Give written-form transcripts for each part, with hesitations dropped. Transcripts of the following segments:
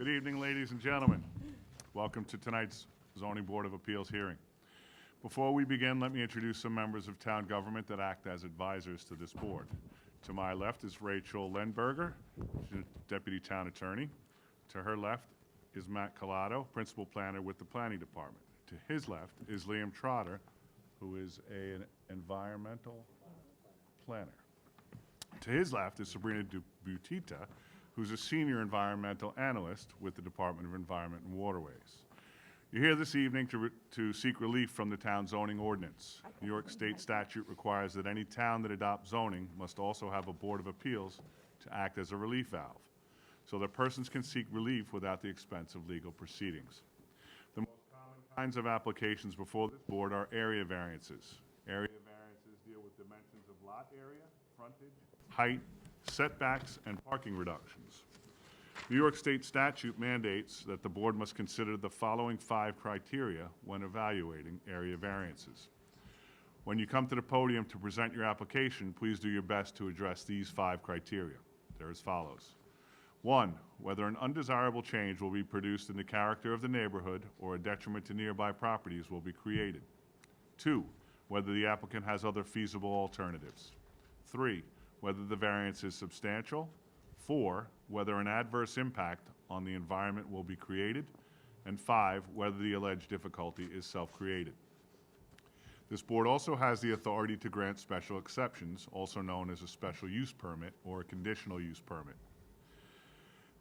Good evening, ladies and gentlemen. Welcome to tonight's Zoning Board of Appeals hearing. Before we begin, let me introduce some members of town government that act as advisors to this board. To my left is Rachel Lenberger, Deputy Town Attorney. To her left is Matt Collado, Principal Planner with the Planning Department. To his left is Liam Trotter, who is an environmental planner. To his left is Sabrina Butita, who's a senior environmental analyst with the Department of Environment and Waterways. You're here this evening to seek relief from the town zoning ordinance. New York State statute requires that any town that adopts zoning must also have a Board of Appeals to act as a relief valve, so that persons can seek relief without the expense of legal proceedings. The most common kinds of applications before this board are area variances. Area variances deal with dimensions of lot area, frontage, height, setbacks, and parking reductions. New York State statute mandates that the board must consider the following 5 criteria when evaluating area variances. When you come to the podium to present your application, please do your best to address these 5 criteria. They're as follows. 1, whether an undesirable change will be produced in the character of the neighborhood or a detriment to nearby properties will be created. 2, whether the applicant has other feasible alternatives. 3, whether the variance is substantial. 4, whether an adverse impact on the environment will be created. And 5, whether the alleged difficulty is self-created. This board also has the authority to grant special exceptions, also known as a special use permit or a conditional use permit.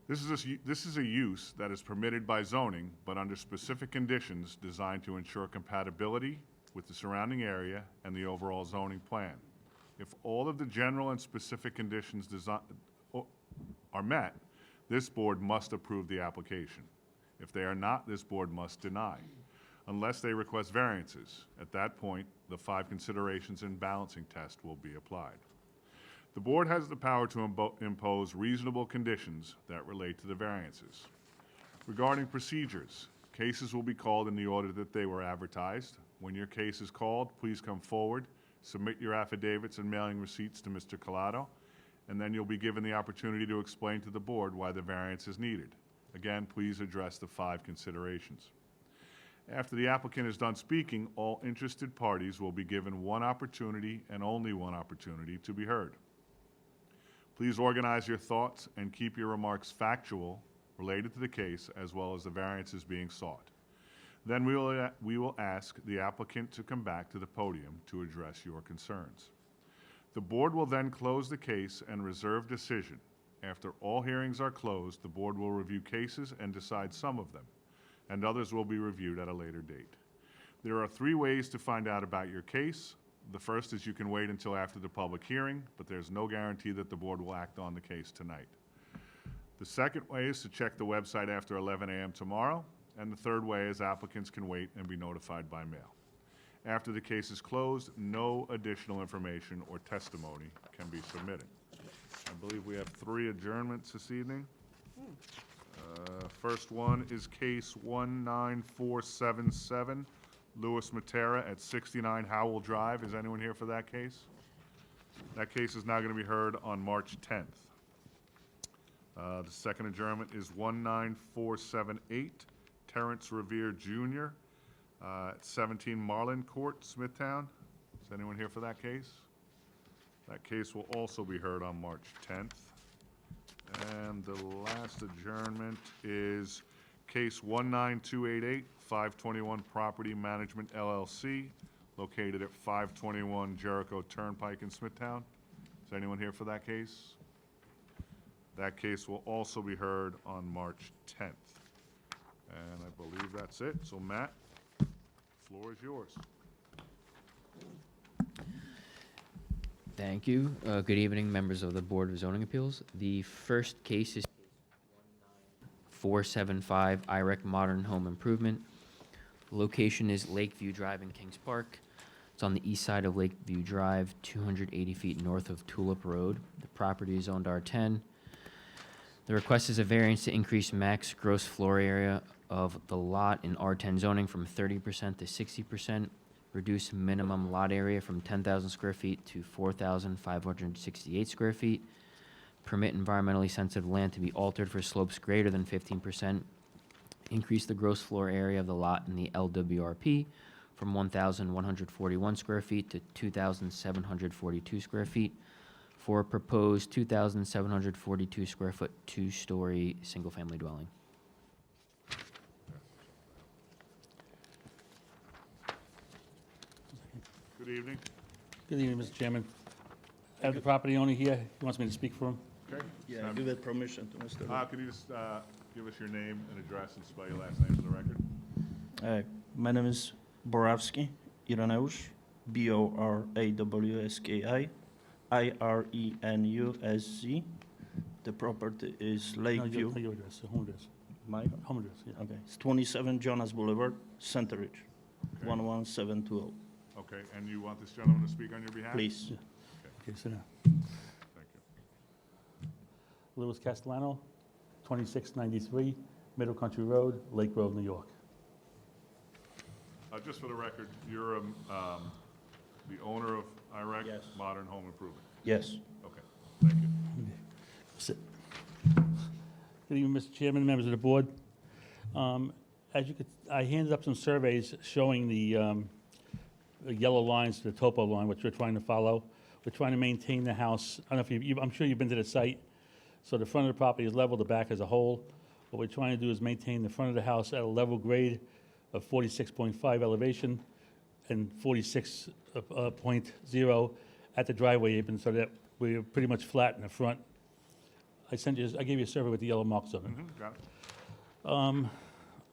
This is a use that is permitted by zoning, but under specific conditions designed to ensure compatibility with the surrounding area and the overall zoning plan. If all of the general and specific conditions are met, this board must approve the application. If they are not, this board must deny, unless they request variances. At that point, the 5 considerations and balancing test will be applied. The board has the power to impose reasonable conditions that relate to the variances. Regarding procedures, cases will be called in the order that they were advertised. When your case is called, please come forward, submit your affidavits and mailing receipts to Mr. Collado, and then you'll be given the opportunity to explain to the board why the variance is needed. Again, please address the 5 considerations. After the applicant is done speaking, all interested parties will be given one opportunity and only one opportunity to be heard. Please organize your thoughts and keep your remarks factual, related to the case, as well as the variances being sought. Then we will ask the applicant to come back to the podium to address your concerns. The board will then close the case and reserve decision. After all hearings are closed, the board will review cases and decide some of them, and others will be reviewed at a later date. There are 3 ways to find out about your case. The first is you can wait until after the public hearing, but there's no guarantee that the board will act on the case tonight. The second way is to check the website after 11 a.m. tomorrow. And the third way is applicants can wait and be notified by mail. After the case is closed, no additional information or testimony can be submitted. I believe we have 3 adjournments this evening. First one is case 19477, Louis Matera at 69 Howell Drive. Is anyone here for that case? That case is now going to be heard on March 10th. The second adjournment is 19478. Terrence Revere Jr. At 17 Marlin Court, Smithtown. Is anyone here for that case? That case will also be heard on March 10th. And the last adjournment is case 19288, 521 Property Management LLC, located at 521 Jericho Turnpike in Smithtown. Is anyone here for that case? That case will also be heard on March 10th. And I believe that's it. So Matt, floor is yours. Thank you. Good evening, members of the Board of Zoning Appeals. The first case is 19475 IREC Modern Home Improvement. Location is Lakeview Drive in Kings Park. It's on the east side of Lakeview Drive, 280 feet north of Tulip Road. The property is owned R10. The request is a variance to increase max gross floor area of the lot in R10 zoning from 30% to 60%, reduce minimum lot area from 10,000 square feet to 4,568 square feet, permit environmentally sensitive land to be altered for slopes greater than 15%, increase the gross floor area of the lot in the LWRP from 1,141 square feet to 2,742 square feet for a proposed 2,742 square foot, two-story, single-family dwelling. Good evening. Good evening, Mr. Chairman. I have the property owner here. He wants me to speak for him. Okay. Yeah, give it permission to Mr. Can you just give us your name and address and spell your last name for the record? My name is Borawski, Ireneusz, Borawski, Irenuz. The property is No, Lakeview. your address, home address. My, Home address, yeah. okay, it's 27 Jonas Boulevard, Center Ridge, Okay. 11720. Okay, and you want this gentleman to speak on your behalf? Please. Okay, sit down. Thank you. Louis Castellano, 2693 Middle Country Road, Lake Road, New York. Just for the record, you're the owner of IREC Yes. Modern Home Improvement? Yes. Okay, thank you. Sit. Good evening, Mr. Chairman, members of the board. As you could, I handed up some surveys showing the yellow lines to the topo line, which we're trying to follow. We're trying to maintain the house. I don't know if I'm sure you've been to the site. So the front of the property is level, the back as a whole. What we're trying to do is maintain the front of the house at a level grade of 46.5 elevation and 46.0 at the driveway apron, so that we're pretty much flat in the front. I gave you a survey with the yellow marks on it. Got it?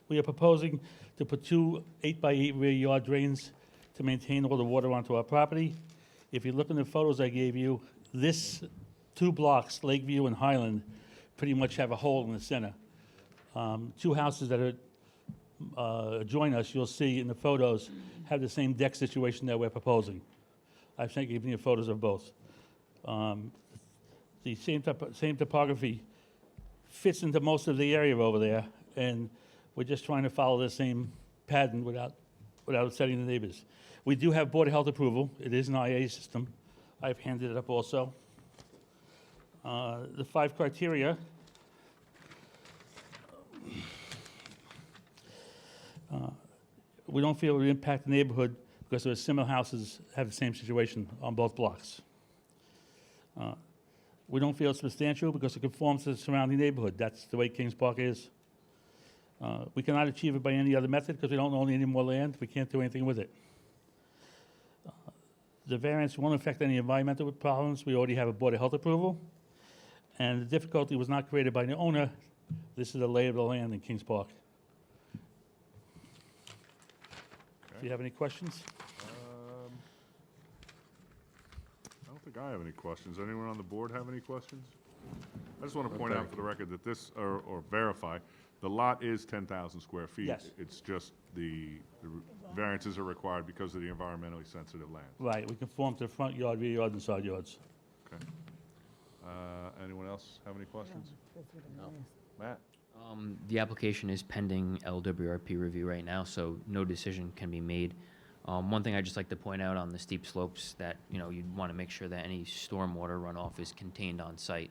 We are proposing to put two 8x8 rear yard drains to maintain all the water onto our property. If you look in the photos I gave you, this two blocks, Lakeview and Highland, pretty much have a hole in the center. Two houses that are join us, you'll see in the photos, have the same deck situation that we're proposing. I've given you photos of both. The same topography fits into most of the area over there, and we're just trying to follow the same pattern without upsetting the neighbors. We do have Board of Health approval. It is an IA system. I've handed it up also. The 5 criteria. We don't feel it would impact the neighborhood because there are similar houses have the same situation on both blocks. We don't feel it's substantial because it conforms to the surrounding neighborhood. That's the way Kings Park is. We cannot achieve it by any other method because we don't own any more land. We can't do anything with it. The variance won't affect any environmental problems. We already have a Board of Health approval. And the difficulty was not created by the owner. This is the lay of the land in Kings Park. Do you have any questions? I don't think I have any questions. Anyone on the board have any questions? I just want to point out for the record that this, or verify, the lot is 10,000 square feet. Yes. It's just the variances are required because of the environmentally sensitive land. Right, we conform to the front yard, rear yard, and side yards. Okay. Anyone else have any questions? No. Matt? The application is pending LWRP review right now, so no decision can be made. One thing I'd just like to point out on the steep slopes that, you'd want to make sure that any stormwater runoff is contained on site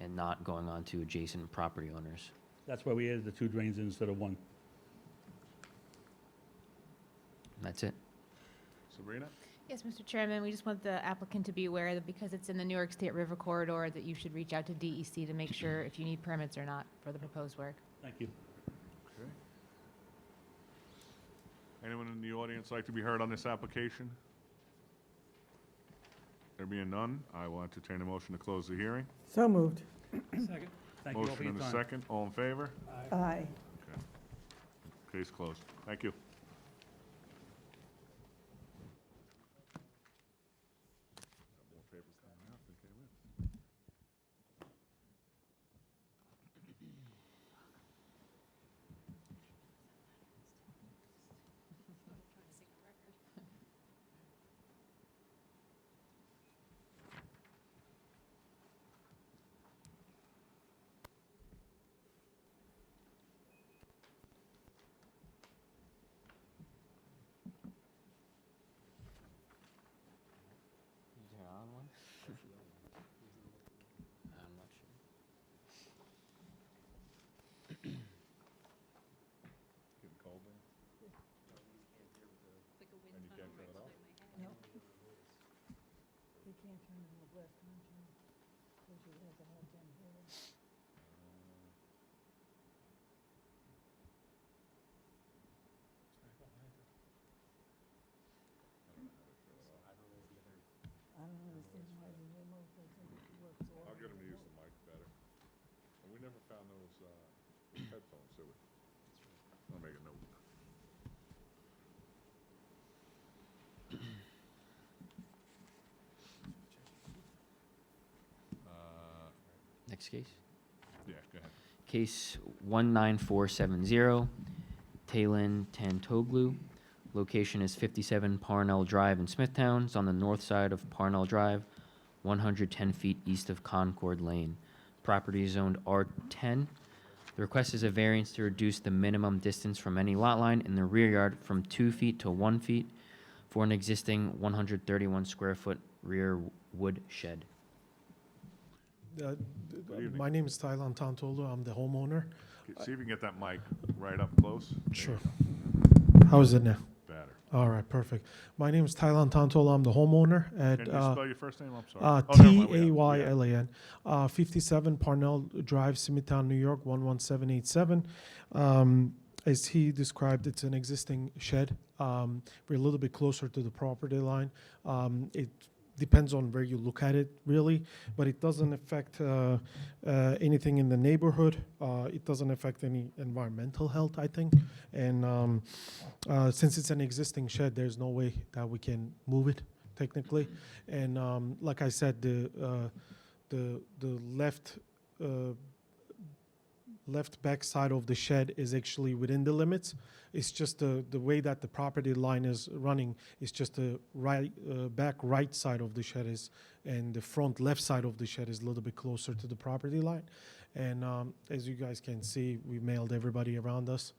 and not going on to adjacent property owners. That's why we added the 2 drains instead of 1. That's it. Sabrina? Yes, Mr. Chairman, we just want the applicant to be aware that because it's in the New York State River Corridor, that you should reach out to DEC to make sure if you need permits or not for the proposed work. Thank you. Okay. Anyone in the audience like to be heard on this application? There being none, I will entertain a motion to close the hearing. So moved. Second. Thank you all for Motion your and a time. second. All in favor? Aye. Case closed. Thank you. I'll get him to use the mic better. And we never found those headphones, did we? I'll make a note. Next case. Yeah, go ahead. Case 19470, Taylin Tantoglu. Location is 57 Parnell Drive in Smithtown. It's on the north side of Parnell Drive, 110 feet east of Concord Lane. Property is zoned R10. The request is a variance to reduce the minimum distance from any lot line in the rear yard from 2 feet to 1 feet for an existing 131 square foot rear wood shed. evening. My name is Thailand Tantolo. I'm the homeowner. Okay, see if you can get that mic right up close. There you Sure. go. How is it now? Better. All right, perfect. My name is Thailand Tantolo. I'm the homeowner at Can you spell your first name? I'm sorry. Oh, never mind, we have- Taylan, 57 Parnell Drive, Smithtown, New York, 11787. As he described, it's an existing shed. We're a little bit closer to the property line. It depends on where you look at it, really, but it doesn't affect anything in the neighborhood. It doesn't affect any environmental health, I think. And since it's an existing shed, there's no way that we can move it technically. And like I said, the left back side of the shed is actually within the limits. It's just the way that the property line is running. It's just the back right side of the shed is, and the front left side of the shed is a little bit closer to the property line. And as you guys can see, we mailed everybody around us,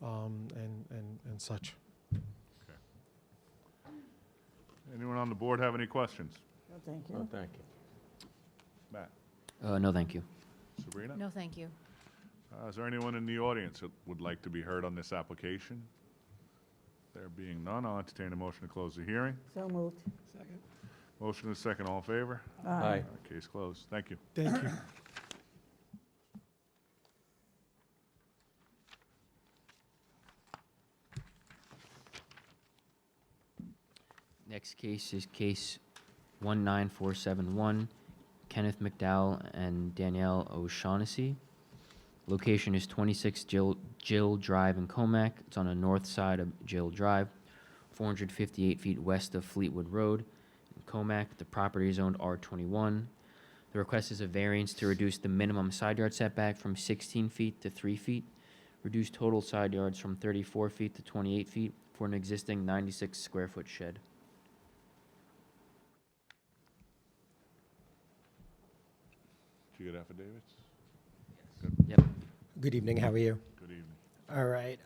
and such. Anyone on the board have any questions? No, thank you. Oh, thank you. Matt? No, thank you. Sabrina? No, thank you. Is there anyone in the audience that would like to be heard on this application? There being none, I'll entertain a motion to close the hearing. So moved. Motion is second, all in favor? Aye. Case closed. Thank you. Thank you. Next case is case 19471, Kenneth McDowell and Danielle O'Shaughnessy. Location is 26 Jill Drive in Comac. It's on the north side of Jill Drive, 458 feet west of Fleetwood Road in Comac. The property is owned R21. The request is a variance to reduce the minimum side yard setback from 16 feet to 3 feet, reduce total side yards from 34 feet to 28 feet for an existing 96 square foot shed. Did you get affidavits? Yep. Good evening, how are you? Good evening. All right,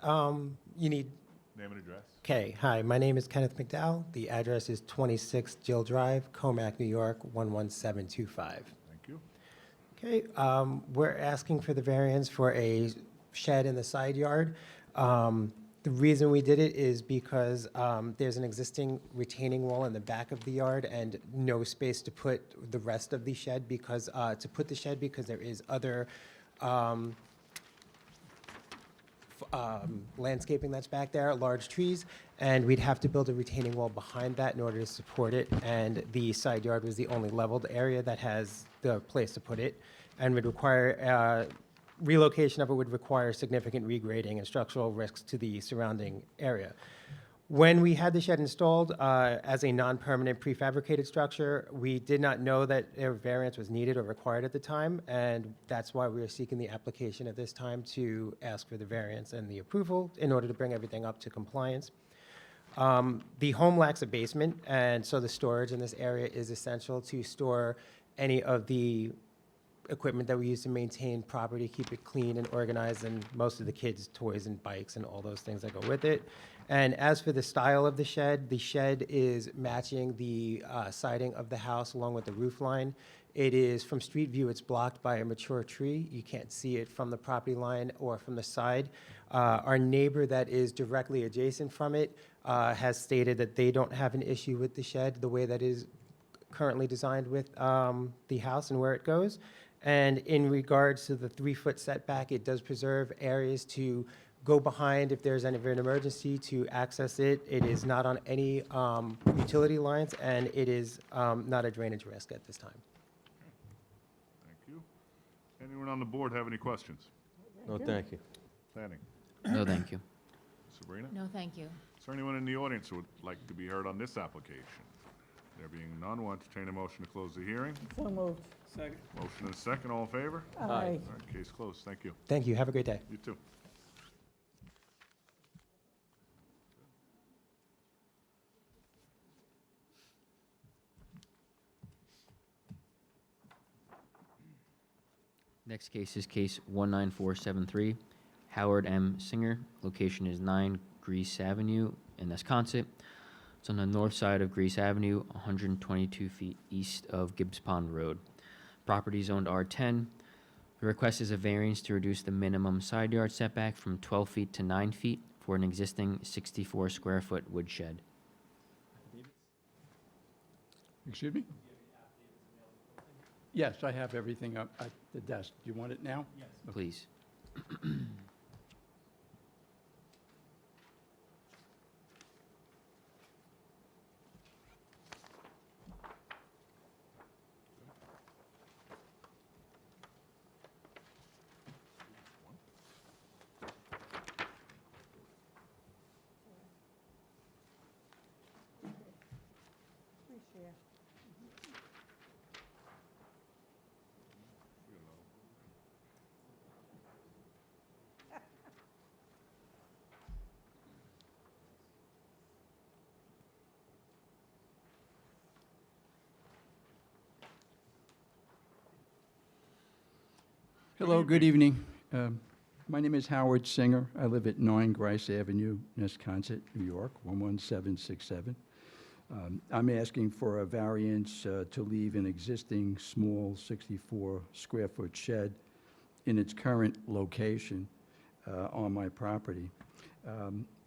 you need, Name and address? okay, hi, my name is Kenneth McDowell. The address is 26 Jill Drive, Comac, New York, 11725. Thank you. Okay, we're asking for the variance for a shed in the side yard. The reason we did it is because there's an existing retaining wall in the back of the yard and no space to put the rest of the shed because, because there is other landscaping that's back there, large trees, and we'd have to build a retaining wall behind that in order to support it, and the side yard was the only leveled area that has the place to put it, and would require, relocation of it would require significant regrading and structural risks to the surrounding area. When we had the shed installed as a non-permanent prefabricated structure, we did not know that a variance was needed or required at the time, and that's why we are seeking the application at this time to ask for the variance and the approval in order to bring everything up to compliance. The home lacks a basement, and so the storage in this area is essential to store any of the equipment that we use to maintain property, keep it clean and organized, and most of the kids' toys and bikes and all those things that go with it. And as for the style of the shed is matching the siding of the house along with the roof line. It is, from street view, it's blocked by a mature tree. You can't see it from the property line or from the side. Our neighbor that is directly adjacent from it has stated that they don't have an issue with the shed, the way that is currently designed with the house and where it goes. And in regards to the 3-foot setback, it does preserve areas to go behind if there's any of an emergency to access it. It is not on any utility lines, and it is not a drainage risk at this time. Thank you. Anyone on the board have any questions? No, thank you. Planning? No, thank you. Sabrina? No, thank you. Is there anyone in the audience who would like to be heard on this application? There being none, we'll entertain a motion to close the hearing. So moved. Motion and second, all in favor? Aye. All right, case closed. Thank you. Thank you. Have a great day. You too. Next case is case 19473, Howard M. Singer. Location is 9 Grease Avenue in Esconset. It's on the north side of Grease Avenue, 122 feet east of Gibbs Pond Road. Property is owned R10. The request is a variance to reduce the minimum side yard setback from 12 feet to 9 feet for an existing 64 square foot woodshed. Excuse me? Yes, I have everything up at the desk. Do you want it now? Yes. Please. Hello, good evening. My name is Howard Singer. I live at 9 Grice Avenue, Nesconset, New York, 11767. I'm asking for a variance to leave an existing small 64 square foot shed in its current location on my property.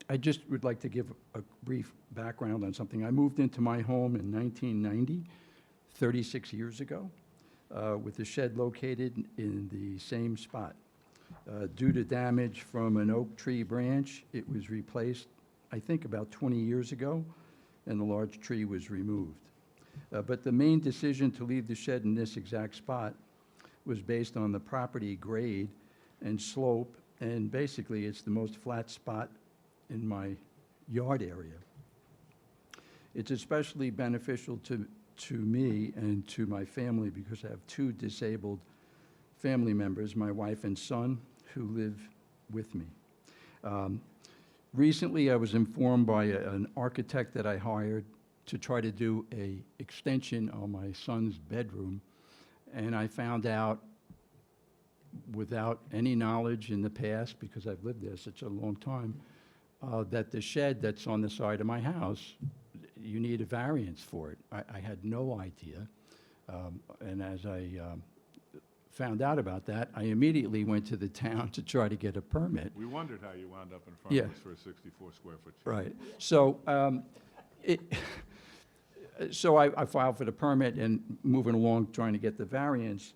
I just would like to give a brief background on something. I moved into my home in 1990, 36 years ago, with the shed located in the same spot. Due to damage from an oak tree branch, it was replaced, I think, about 20 years ago, and the large tree was removed. But the main decision to leave the shed in this exact spot was based on the property grade and slope, and basically it's the most flat spot in my yard area. It's especially beneficial to me and to my family because I have 2 disabled family members, my wife and son, who live with me. Recently, I was informed by an architect that I hired to try to do a extension on my son's bedroom, and I found out, without any knowledge in the past, because I've lived there such a long time, that the shed that's on the side of my house, you need a variance for it. I had no idea, and as I found out about that, I immediately went to the town to try to get a permit. We wondered how you wound up in front of us for a 64 square foot shed. Right. So, so I filed for the permit and moving along, trying to get the variance.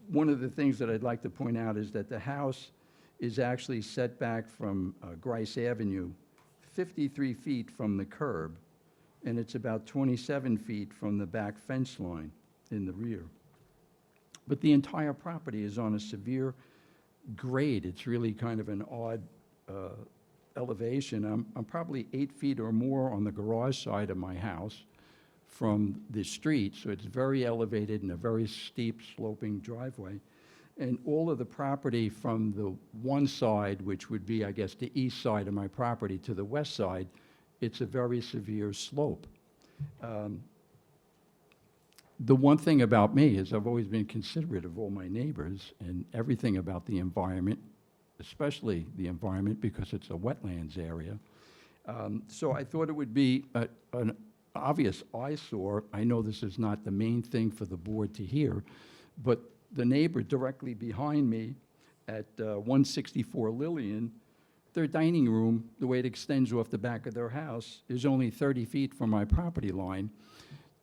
One of the things that I'd like to point out is that the house is actually set back from Grice Avenue 53 feet from the curb, and it's about 27 feet from the back fence line in the rear. But the entire property is on a severe grade. It's really kind of an odd elevation. I'm probably 8 feet or more on the garage side of my house from the street, so it's very elevated and a very steep sloping driveway. And all of the property from the one side, which would be, I guess, the east side of my property, to the west side, it's a very severe slope. The one thing about me is I've always been considerate of all my neighbors and everything about the environment, especially the environment because it's a wetlands area. So I thought it would be an obvious eyesore. I know this is not the main thing for the board to hear, but the neighbor directly behind me at 164 Lillian, their dining room, the way it extends off the back of their house, is only 30 feet from my property line.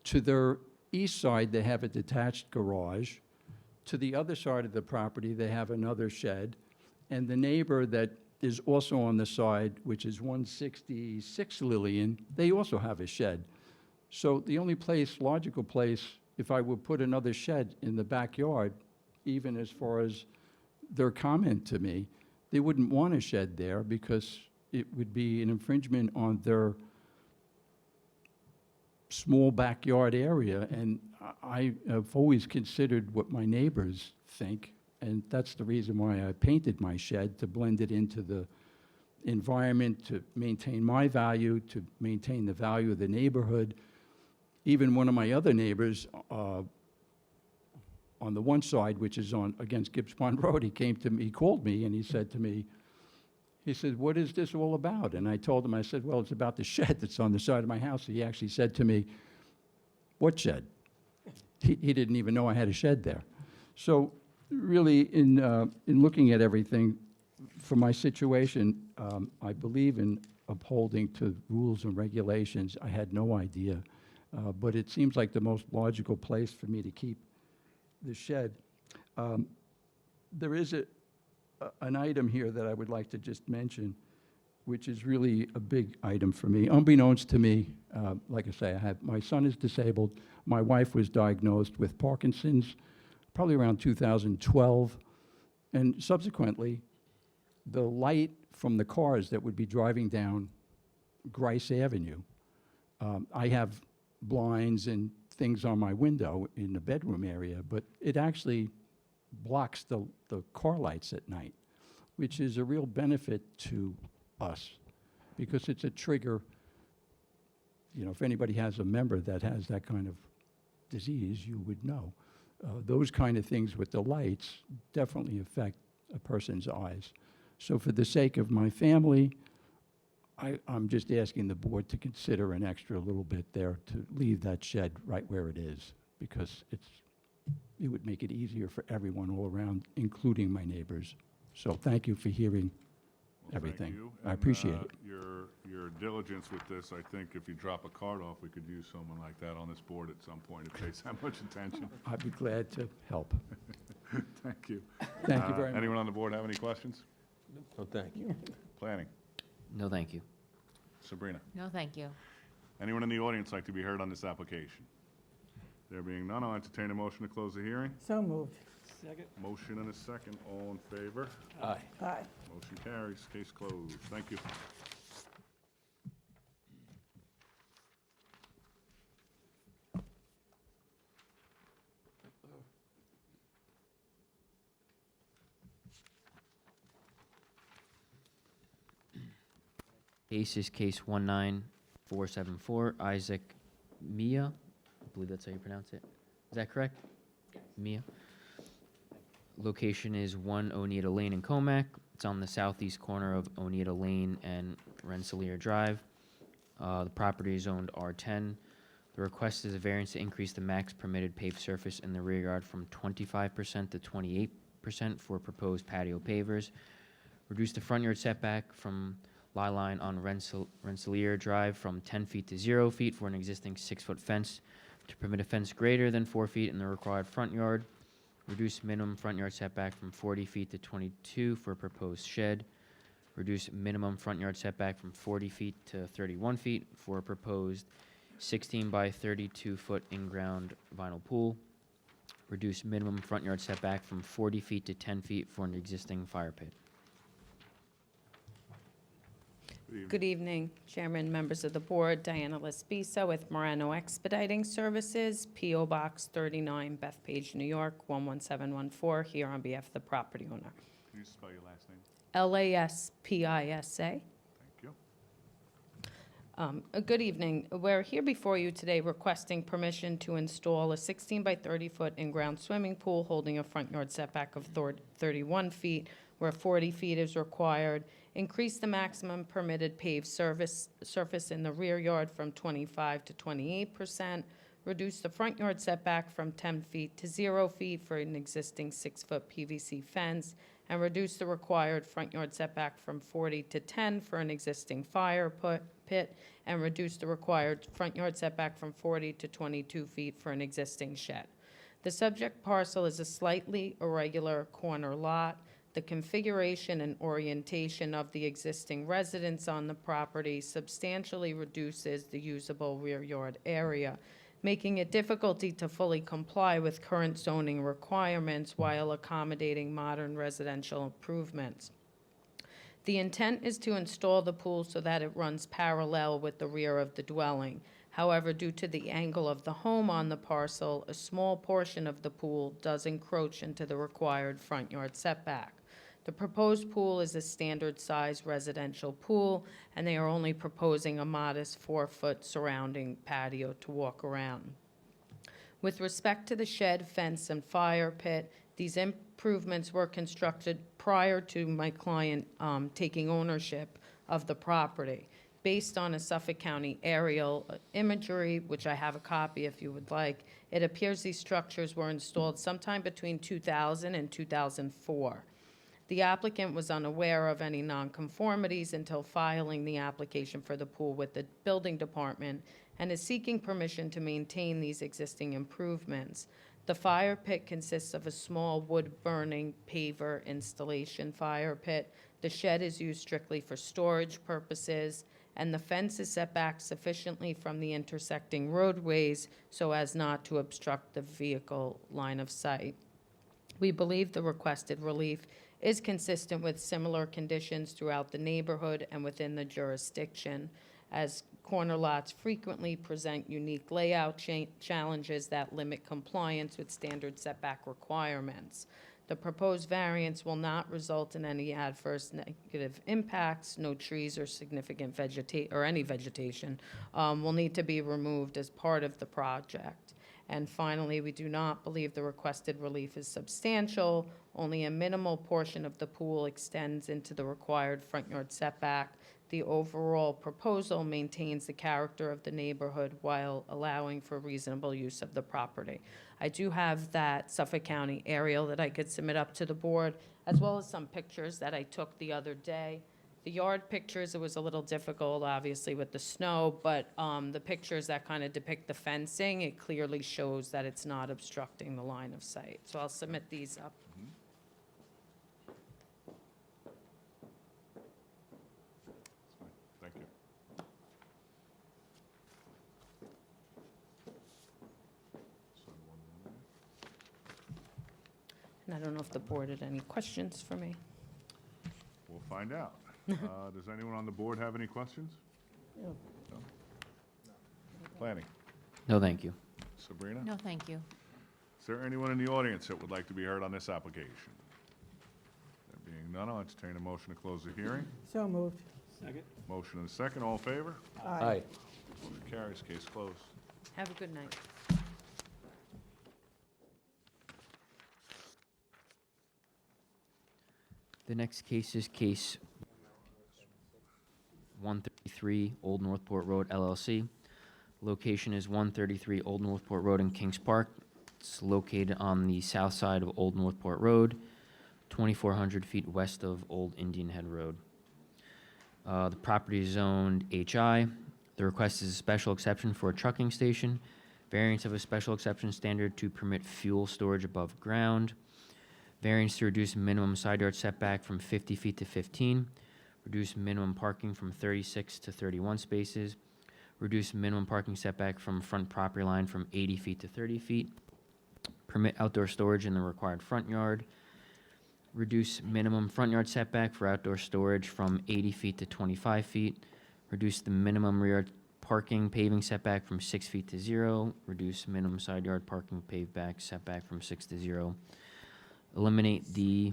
To their east side, they have a detached garage. To the other side of the property, they have another shed. And the neighbor that is also on the side, which is 166 Lillian, they also have a shed. So the only place, logical place, if I would put another shed in the backyard, even as far as their comment to me, they wouldn't want a shed there because it would be an infringement on their small backyard area. And I have always considered what my neighbors think, and that's the reason why I painted my shed, to blend it into the environment, to maintain my value, to maintain the value of the neighborhood. Even one of my other neighbors, on the one side, which is against Gibbs Pond Road, he came to me, he called me, and he said to me, he said, "What is this all about?" And I told him, I said, "Well, it's about the shed that's on the side of my house." He actually said to me, "What shed?" He didn't even know I had a shed there. So really, in looking at everything, for my situation, I believe in upholding to rules and regulations. I had no idea, but it seems like the most logical place for me to keep the shed. There is an item here that I would like to just mention, which is really a big item for me. Unbeknownst to me, like I say, my son is disabled. My wife was diagnosed with Parkinson's probably around 2012, and subsequently, the light from the cars that would be driving down Grice Avenue, I have blinds and things on my window in the bedroom area, but it actually blocks the car lights at night, which is a real benefit to us because it's a trigger. You know, if anybody has a member that has that kind of disease, you would know. Those kind of things with the lights definitely affect a person's eyes. So for the sake of my family, I'm just asking the board to consider an extra little bit there to leave that shed right where it is, because it would make it easier for everyone all around, including my neighbors. So thank you for hearing Well, thank everything. you. I And, appreciate it. Your diligence with this, I think if you drop a card off, we could use someone like that on this board at some point. It pays that much attention. I'd be glad to help. Thank you. Thank you very much. Anyone on the board have any questions? No, thank you. Planning? No, thank you. Sabrina? No, thank you. Anyone in the audience like to be heard on this application? There being none, I'll entertain a motion to close the hearing. So moved. Motion and a second. All in favor? Aye. Aye. Motion carries. Case closed. Thank you. Case is case 19474, Isaac Mia. I believe that's how you pronounce it. Is that correct? Mia. Location is 1 Oneida Lane in Comac. It's on the southeast corner of Oneida Lane and Rensselaer Drive. The property is owned R10. The request is a variance to increase the max permitted paved surface in the rear yard from 25% to 28% for proposed patio pavers. Reduce the front yard setback from lie line on Rensselaer Drive from 10 feet to 0 feet for an existing 6-foot fence to permit a fence greater than 4 feet in the required front yard. Reduce minimum front yard setback from 40 feet to 22 for a proposed shed. Reduce minimum front yard setback from 40 feet to 31 feet for a proposed 16 by 32 foot in-ground vinyl pool. Reduce minimum front yard setback from 40 feet to 10 feet for an existing fire pit. Good evening, Chairman, members of the board. Diana Lespisa with Morano Expediting Services, P.O. Box 39, Bethpage, New York, 11714, here on behalf of the property owner. Can you spell your last name? Laspisa. Thank you. Good evening. We're here before you today requesting permission to install a 16 by 30 foot in-ground swimming pool holding a front yard setback of 31 feet, where 40 feet is required. Increase the maximum permitted paved surface in the rear yard from 25 to 28%. Reduce the front yard setback from 10 feet to 0 feet for an existing 6-foot PVC fence. and reduce the required front yard setback from 40 to 10 for an existing fire pit, and reduce the required front yard setback from 40 to 22 feet for an existing shed. The subject parcel is a slightly irregular corner lot. The configuration and orientation of the existing residence on the property substantially reduces the usable rear yard area, making it difficult to fully comply with current zoning requirements while accommodating modern residential improvements. The intent is to install the pool so that it runs parallel with the rear of the dwelling. However, due to the angle of the home on the parcel, a small portion of the pool does encroach into the required front yard setback. The proposed pool is a standard-size residential pool, and they are only proposing a modest 4-foot surrounding patio to walk around. With respect to the shed, fence, and fire pit, these improvements were constructed prior to my client taking ownership of the property. Based on a Suffolk County aerial imagery, which I have a copy if you would like, it appears these structures were installed sometime between 2000 and 2004. The applicant was unaware of any nonconformities until filing the application for the pool with the building department and is seeking permission to maintain these existing improvements. The fire pit consists of a small wood-burning paver installation fire pit. The shed is used strictly for storage purposes, and the fence is set back sufficiently from the intersecting roadways so as not to obstruct the vehicle line of sight. We believe the requested relief is consistent with similar conditions throughout the neighborhood and within the jurisdiction, as corner lots frequently present unique layout challenges that limit compliance with standard setback requirements. The proposed variance will not result in any adverse negative impacts. No trees or significant vegetation will need to be removed as part of the project. And finally, we do not believe the requested relief is substantial. Only a minimal portion of the pool extends into the required front yard setback. The overall proposal maintains the character of the neighborhood while allowing for reasonable use of the property. I do have that Suffolk County aerial that I could submit up to the board, as well as some pictures that I took the other day. The yard pictures, it was a little difficult, obviously, with the snow, but the pictures that kind of depict the fencing, it clearly shows that it's not obstructing the line of sight. So I'll submit these up. Thank you. And I don't know if the board had any questions for me. We'll find out. Does anyone on the board have any questions? No. Planning. No, thank you. Sabrina? No, thank you. Is there anyone in the audience that would like to be heard on this application? There being none, I'll entertain a motion to close the hearing. So moved. Motion and a second, all in favor? Aye. Motion carries, case closed. Have a good night. The next case is case 133 Old Northport Road LLC. Location is 133 Old Northport Road in Kings Park. It's located on the south side of Old Northport Road, 2,400 feet west of Old Indian Head Road. The property is zoned HI. The request is a special exception for a trucking station, variance of a special exception standard to permit fuel storage above ground, variance to reduce minimum side yard setback from 50 feet to 15, reduce minimum parking from 36 to 31 spaces, reduce minimum parking setback from front property line from 80 feet to 30 feet, permit outdoor storage in the required front yard, reduce minimum front yard setback for outdoor storage from 80 feet to 25 feet, reduce the minimum rear parking paving setback from 6 feet to 0, reduce minimum side yard parking paved back setback from 6 to 0, eliminate the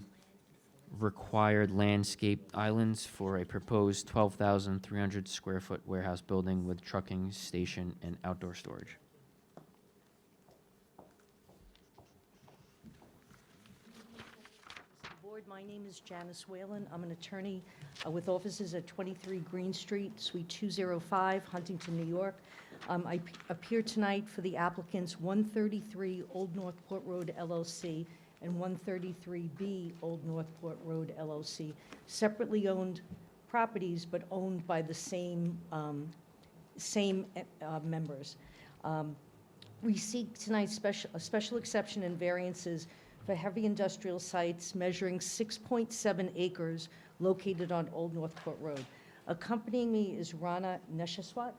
required landscape islands for a proposed 12,300 square foot warehouse building with trucking station and outdoor storage. Board, my name is Janice Whalen. I'm an attorney with offices at 23 Green Street, Suite 205, Huntington, New York. I appear tonight for the applicant's 133 Old Northport Road LLC and 133B Old Northport Road LLC, separately owned properties, but owned by the same members. We seek tonight a special exception and variances for heavy industrial sites measuring 6.7 acres located on Old Northport Road. Accompanying me is Rana Neshaswat,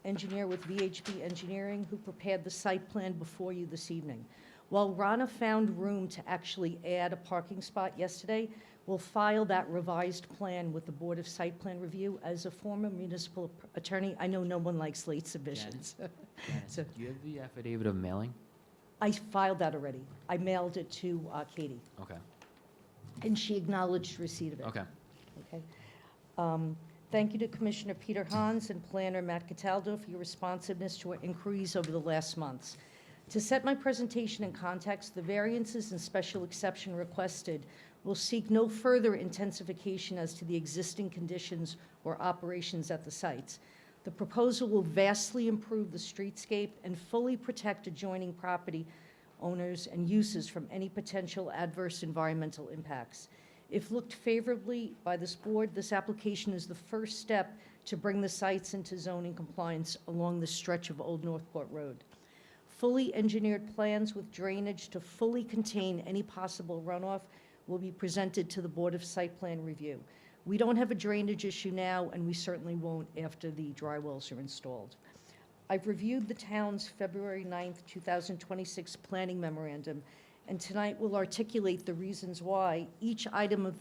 engineer with VHB Engineering, who prepared the site plan before you this evening. While Rana found room to actually add a parking spot yesterday, we'll file that revised plan with the Board of Site Plan Review. As a former municipal attorney, I know no one likes late submissions. So- Do you have the affidavit of mailing? I filed that already. I mailed it to Katie, Okay, and she acknowledged receipt of it. okay. Okay. Thank you to Commissioner Peter Hans and Planner Matt Cataldo for your responsiveness to our inquiries over the last months. To set my presentation in context, the variances and special exception requested will seek no further intensification as to the existing conditions or operations at the sites. The proposal will vastly improve the streetscape and fully protect adjoining property owners and uses from any potential adverse environmental impacts. If looked favorably by this board, this application is the first step to bring the sites into zoning compliance along the stretch of Old Northport Road. Fully engineered plans with drainage to fully contain any possible runoff will be presented to the Board of Site Plan Review. We don't have a drainage issue now, and we certainly won't after the dry wells are installed. I've reviewed the town's February 9th, 2026 planning memorandum, and tonight we'll articulate the reasons why each item of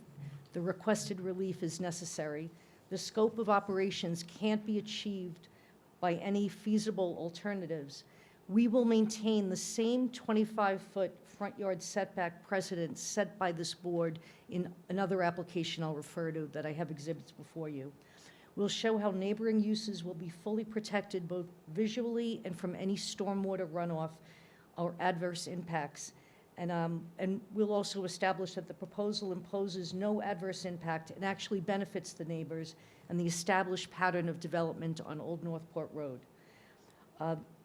the requested relief is necessary. The scope of operations can't be achieved by any feasible alternatives. We will maintain the same 25-foot front yard setback precedent set by this board in another application I'll refer to that I have exhibits before you. We'll show how neighboring uses will be fully protected both visually and from any stormwater runoff or adverse impacts. And we'll also establish that the proposal imposes no adverse impact and actually benefits the neighbors and the established pattern of development on Old Northport Road.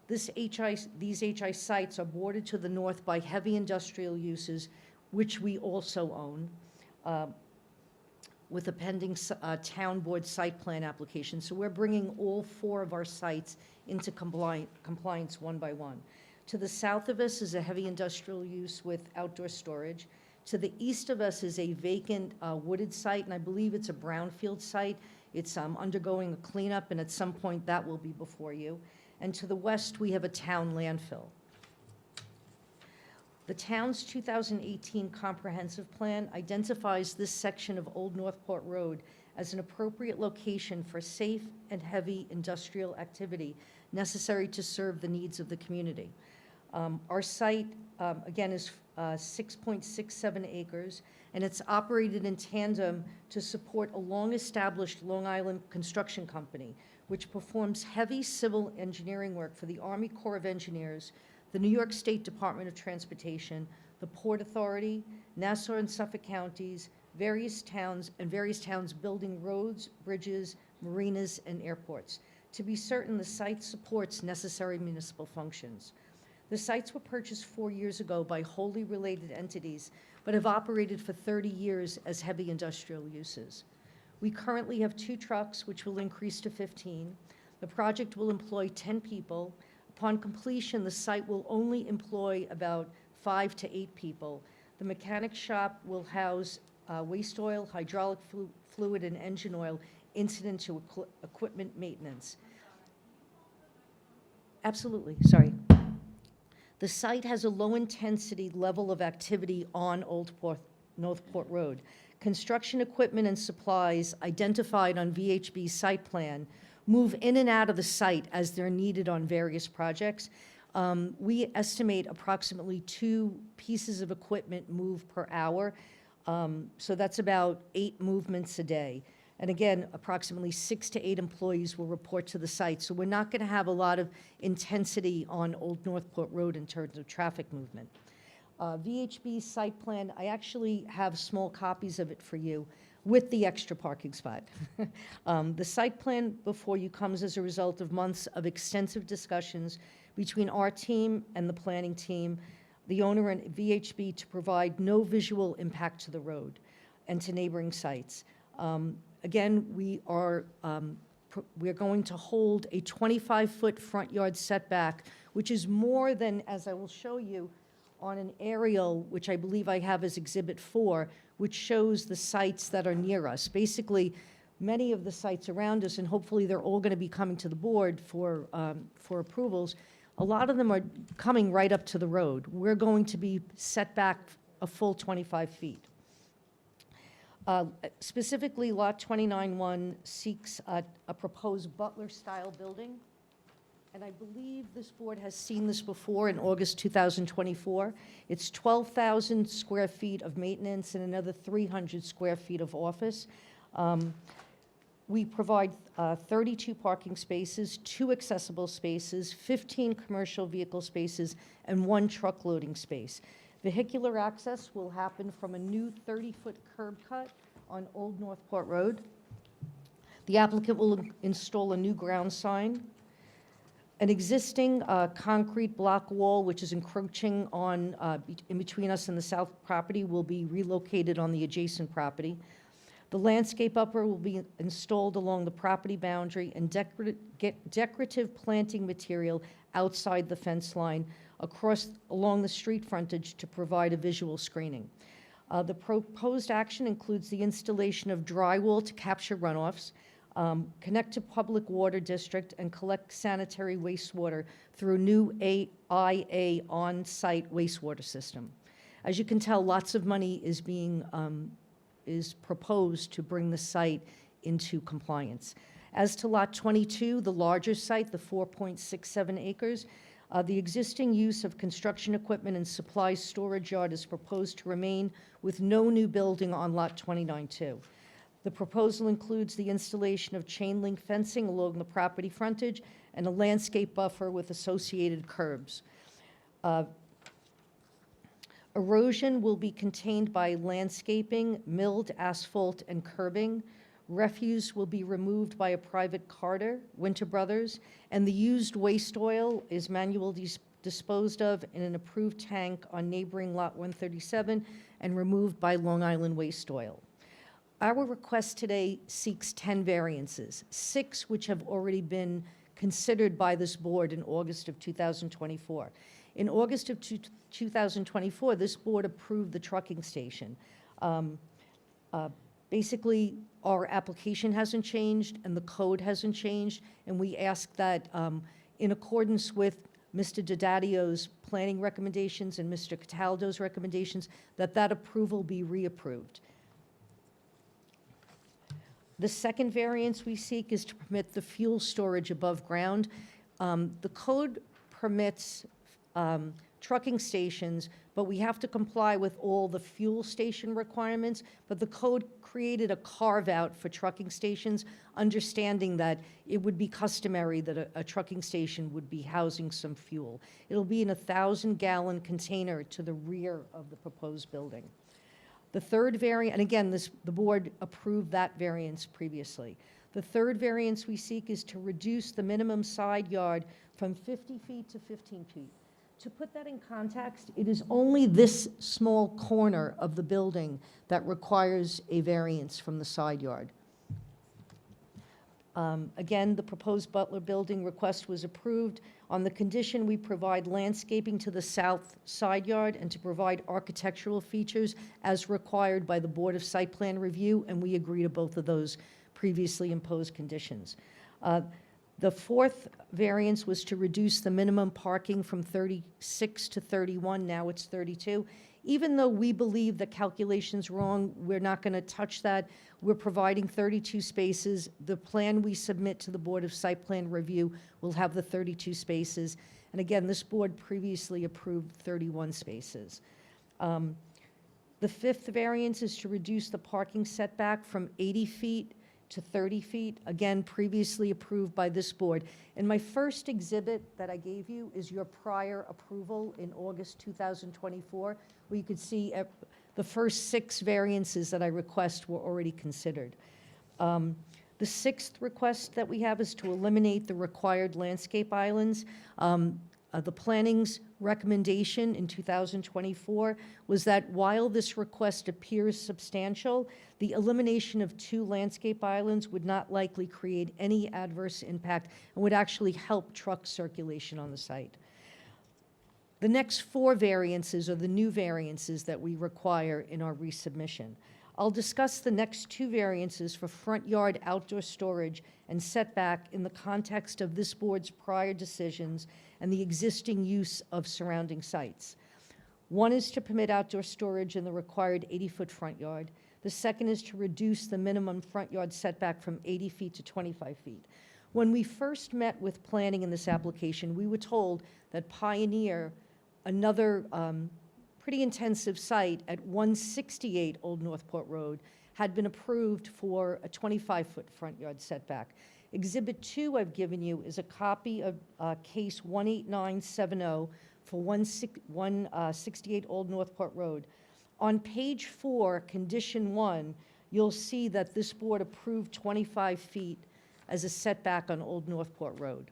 These HI sites are bordered to the north by heavy industrial uses, which we also own, with a pending town board site plan application. So we're bringing all 4 of our sites into compliance one by one. To the south of us is a heavy industrial use with outdoor storage. To the east of us is a vacant wooded site, and I believe it's a brownfield site. It's undergoing a cleanup, and at some point that will be before you. And to the west, we have a town landfill. The town's 2018 comprehensive plan identifies this section of Old Northport Road as an appropriate location for safe and heavy industrial activity necessary to serve the needs of the community. Our site, again, is 6.67 acres, and it's operated in tandem to support a long-established Long Island construction company, which performs heavy civil engineering work for the Army Corps of Engineers, the New York State Department of Transportation, the Port Authority, Nassau and Suffolk counties, various towns building roads, bridges, marinas, and airports. To be certain, the site supports necessary municipal functions. The sites were purchased 4 years ago by wholly related entities, but have operated for 30 years as heavy industrial uses. We currently have 2 trucks, which will increase to 15. The project will employ 10 people. Upon completion, the site will only employ about 5 to 8 people. The mechanic shop will house waste oil, hydraulic fluid, and engine oil incident to equipment maintenance. Absolutely, sorry. The site has a low-intensity level of activity on Old Northport Road. Construction equipment and supplies identified on VHB's site plan move in and out of the site as they're needed on various projects. We estimate approximately 2 pieces of equipment move per hour, so that's about 8 movements a day. And again, approximately 6 to 8 employees will report to the site. So we're not going to have a lot of intensity on Old Northport Road in terms of traffic movement. VHB's site plan, I actually have small copies of it for you with the extra parking spot. The site plan before you comes as a result of months of extensive discussions between our team and the planning team. the owner and VHB to provide no visual impact to the road and to neighboring sites. Again, we're going to hold a 25-foot front yard setback, which is more than, as I will show you, on an aerial, which I believe I have as Exhibit 4, which shows the sites that are near us. Basically, many of the sites around us, and hopefully they're all going to be coming to the board for approvals, a lot of them are coming right up to the road. We're going to be set back a full 25 feet. Specifically, Lot 29-1 seeks a proposed Butler-style building. And I believe this board has seen this before in August 2024. It's 12,000 square feet of maintenance and another 300 square feet of office. We provide 32 parking spaces, 2 accessible spaces, 15 commercial vehicle spaces, and 1 truck loading space. Vehicular access will happen from a new 30-foot curb cut on Old Northport Road. The applicant will install a new ground sign. An existing concrete block wall, which is encroaching on, in between us and the south property, will be relocated on the adjacent property. The landscape buffer will be installed along the property boundary, and decorative planting material outside the fence line along the street frontage to provide a visual screening. The proposed action includes the installation of drywall to capture runoffs, connect to public water district, and collect sanitary wastewater through a new AIA on-site wastewater system. As you can tell, lots of money is proposed to bring the site into compliance. As to Lot 22, the larger site, the 4.67 acres, the existing use of construction equipment and supply storage yard is proposed to remain with no new building on Lot 29-2. The proposal includes the installation of chain link fencing along the property frontage and a landscape buffer with associated curbs. Erosion will be contained by landscaping, milled asphalt, and curbing. Refuse will be removed by a private carter, Winter Brothers, and the used waste oil is manually disposed of in an approved tank on neighboring Lot 137 and removed by Long Island Waste Oil. Our request today seeks 10 variances, 6 which have already been considered by this board in August of 2024. In August of 2024, this board approved the trucking station. Basically, our application hasn't changed and the code hasn't changed, and we ask that in accordance with Mr. DiDaddio's planning recommendations and Mr. Cataldo's recommendations, that approval be reapproved. The second variance we seek is to permit the fuel storage above ground. The code permits trucking stations, but we have to comply with all the fuel station requirements. But the code created a carve-out for trucking stations, understanding that it would be customary that a trucking station would be housing some fuel. It'll be in a 1,000-gallon container to the rear of the proposed building. The third variant, and again, the board approved that variance previously. The third variance we seek is to reduce the minimum side yard from 50 feet to 15 feet. To put that in context, it is only this small corner of the building that requires a variance from the side yard. Again, the proposed Butler building request was approved on the condition we provide landscaping to the south side yard and to provide architectural features as required by the Board of Site Plan Review, and we agree to both of those previously imposed conditions. The fourth variance was to reduce the minimum parking from 36 to 31, now it's 32. Even though we believe the calculation's wrong, we're not going to touch that. We're providing 32 spaces. The plan we submit to the Board of Site Plan Review will have the 32 spaces. And again, this board previously approved 31 spaces. The fifth variance is to reduce the parking setback from 80 feet to 30 feet, again, previously approved by this board. And my first exhibit that I gave you is your prior approval in August 2024, where you could see the first 6 variances that I request were already considered. The sixth request that we have is to eliminate the required landscape islands. The planning's recommendation in 2024 was that while this request appears substantial, the elimination of 2 landscape islands would not likely create any adverse impact and would actually help truck circulation on the site. The next 4 variances are the new variances that we require in our resubmission. I'll discuss the next 2 variances for front yard outdoor storage and setback in the context of this board's prior decisions and the existing use of surrounding sites. One is to permit outdoor storage in the required 80-foot front yard. The second is to reduce the minimum front yard setback from 80 feet to 25 feet. When we first met with planning in this application, we were told that Pioneer, another pretty intensive site at 168 Old Northport Road, had been approved for a 25-foot front yard setback. Exhibit 2 I've given you is a copy of case 18970 for 168 Old Northport Road. On page 4, condition 1, you'll see that this board approved 25 feet as a setback on Old Northport Road.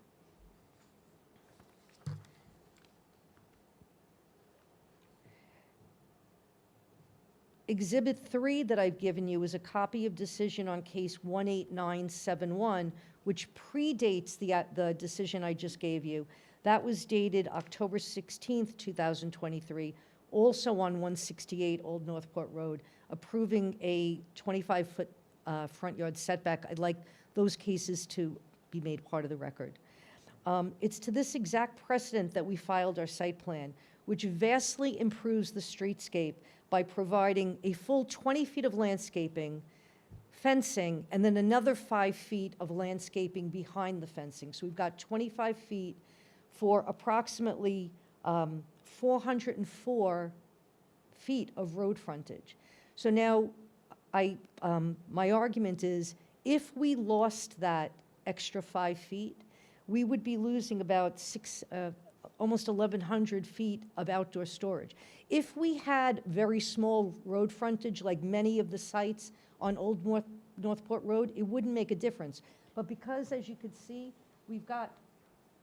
Exhibit 3 that I've given you is a copy of decision on case 18971, which predates the decision I just gave you. That was dated October 16th, 2023, also on 168 Old Northport Road, approving a 25-foot front yard setback. I'd like those cases to be made part of the record. It's to this exact precedent that we filed our site plan, which vastly improves the streetscape by providing a full 20 feet of landscaping, fencing, and then another 5 feet of landscaping behind the fencing. So we've got 25 feet for approximately 404 feet of road frontage. So now, my argument is, if we lost that extra 5 feet, we would be losing about almost 1,100 feet of outdoor storage. If we had very small road frontage, like many of the sites on Old Northport Road, it wouldn't make a difference. But because, as you could see, we've got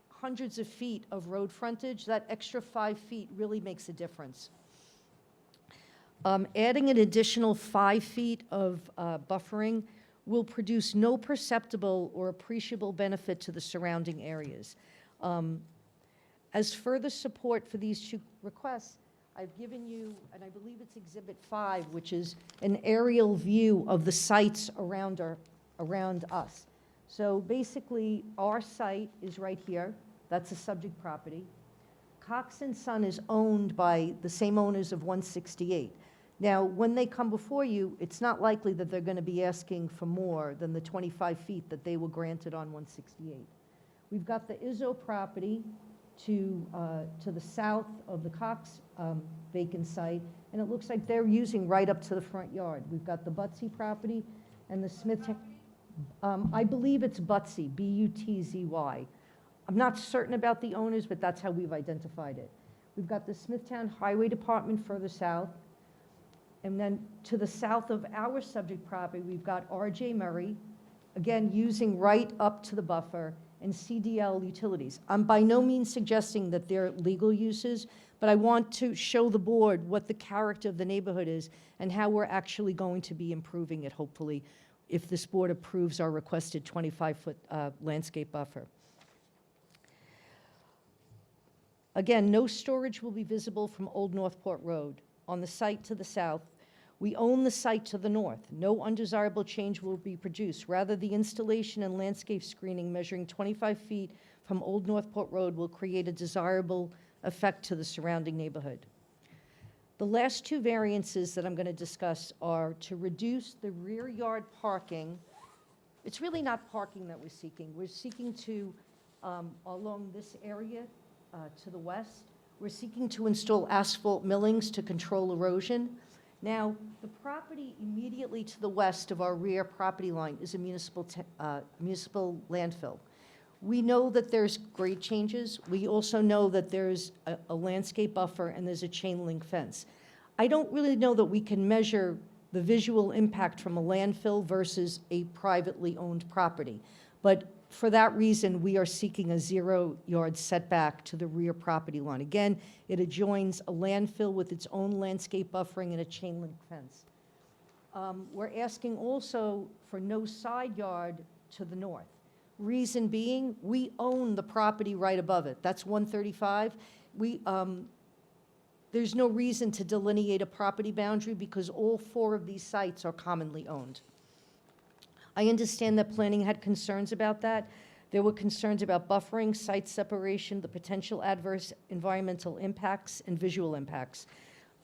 hundreds of feet of road frontage, that extra 5 feet really makes a difference. Adding an additional 5 feet of buffering will produce no perceptible or appreciable benefit to the surrounding areas. As further support for these 2 requests, I've given you, and I believe it's Exhibit 5, which is an aerial view of the sites around us. So basically, our site is right here. That's the subject property. Cox & Son is owned by the same owners of 168. Now, when they come before you, it's not likely that they're going to be asking for more than the 25 feet that they were granted on 168. We've got the Izzo property to the south of the Cox vacant site, and it looks like they're using right up to the front yard. We've got the Butzy property and the Smith, I believe it's Butzy, B-U-T-Z-Y. I'm not certain about the owners, but that's how we've identified it. We've got the Smithtown Highway Department further south, and then to the south of our subject property, we've got R.J. Murray, again, using right up to the buffer, and CDL Utilities. I'm by no means suggesting that they're legal uses, but I want to show the board what the character of the neighborhood is and how we're actually going to be improving it, hopefully, if this board approves our requested 25-foot landscape buffer. Again, no storage will be visible from Old Northport Road. On the site to the south, we own the site to the north. No undesirable change will be produced. Rather, the installation and landscape screening measuring 25 feet from Old Northport Road will create a desirable effect to the surrounding neighborhood. The last 2 variances that I'm going to discuss are to reduce the rear yard parking. It's really not parking that we're seeking. We're seeking to, along this area to the west, we're seeking to install asphalt millings to control erosion. Now, the property immediately to the west of our rear property line is a municipal landfill. We know that there's grade changes. We also know that there's a landscape buffer and there's a chain link fence. I don't really know that we can measure the visual impact from a landfill versus a privately owned property. But for that reason, we are seeking a 0-yard setback to the rear property line. Again, it adjoins a landfill with its own landscape buffering and a chain link fence. We're asking also for no side yard to the north. Reason being, we own the property right above it. That's 135. There's no reason to delineate a property boundary because all 4 of these sites are commonly owned. I understand that planning had concerns about that. There were concerns about buffering, site separation, the potential adverse environmental impacts, and visual impacts.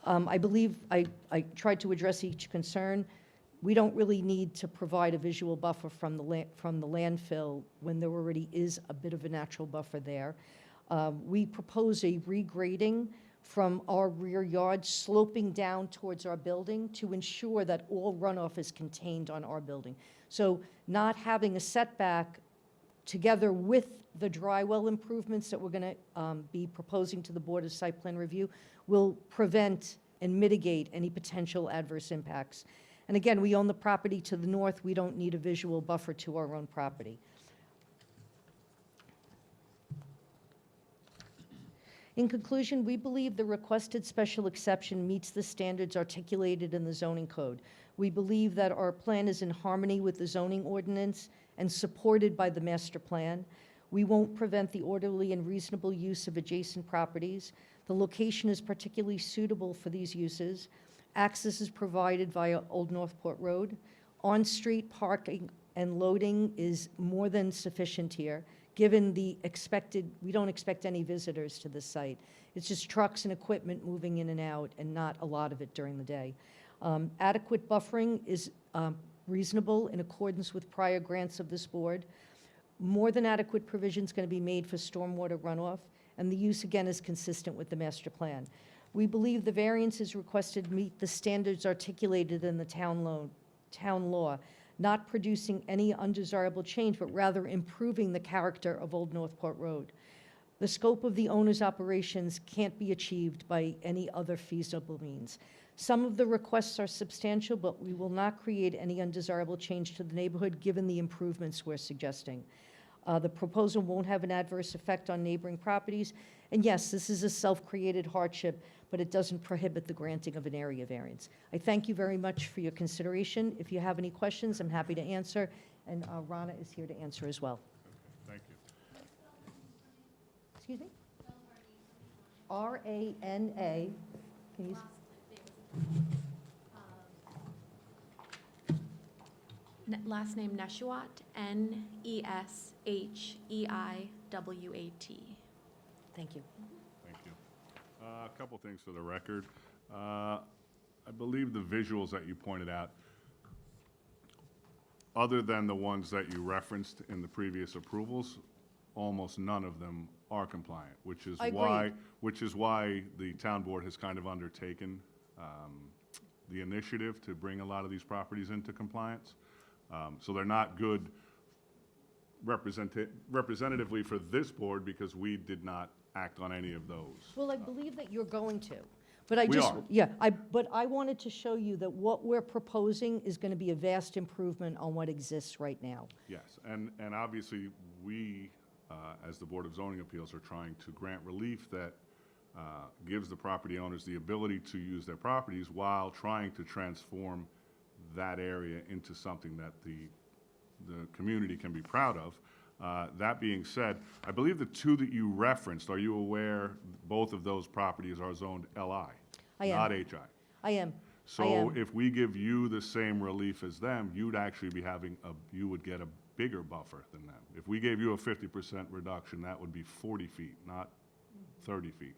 I believe I tried to address each concern. We don't really need to provide a visual buffer from the landfill when there already is a bit of a natural buffer there. We propose a regrading from our rear yard, sloping down towards our building to ensure that all runoff is contained on our building. So not having a setback together with the dry well improvements that we're going to be proposing to the Board of Site Plan Review will prevent and mitigate any potential adverse impacts. And again, we own the property to the north. We don't need a visual buffer to our own property. In conclusion, we believe the requested special exception meets the standards articulated in the zoning code. We believe that our plan is in harmony with the zoning ordinance and supported by the master plan. We won't prevent the orderly and reasonable use of adjacent properties. The location is particularly suitable for these uses. Access is provided via Old Northport Road. On-street parking and loading is more than sufficient here. Given the we don't expect any visitors to this site. It's just trucks and equipment moving in and out, and not a lot of it during the day. Adequate buffering is reasonable in accordance with prior grants of this board. More than adequate provision is going to be made for stormwater runoff, and the use, again, is consistent with the master plan. We believe the variances requested meet the standards articulated in the town law, not producing any undesirable change, but rather improving the character of Old Northport Road. The scope of the owner's operations can't be achieved by any other feasible means. Some of the requests are substantial, but we will not create any undesirable change to the neighborhood given the improvements we're suggesting. The proposal won't have an adverse effect on neighboring properties. And yes, this is a self-created hardship, but it doesn't prohibit the granting of an area variance. I thank you very much for your consideration. If you have any questions, I'm happy to answer, and Rana is here to answer as well. Thank you. Excuse me? R-A-N-A. Can you? Last name Neshuat, N-E-S-H-E-I-W-A-T. Thank you. Thank you. A couple things for the record. I believe the visuals that you pointed out, other than the ones that you referenced in the previous approvals, almost none of them are compliant, which is I agree. why the town board has kind of undertaken the initiative to bring a lot of these properties into compliance. So they're not good representatively for this board because we did not act on any of those. Well, I believe that you're going to. But I We just, are. yeah, but I wanted to show you that what we're proposing is going to be a vast improvement on what exists right now. Yes, and obviously, we, as the Board of Zoning Appeals, are trying to grant relief that gives the property owners the ability to use their properties while trying to transform that area into something that the community can be proud of. That being said, I believe the two that you referenced, are you aware both of those properties are zoned LI? I am. Not HI? I am. So if we give you the same relief as them, you'd actually be you would get a bigger buffer than them. If we gave you a 50% reduction, that would be 40 feet, not 30 feet.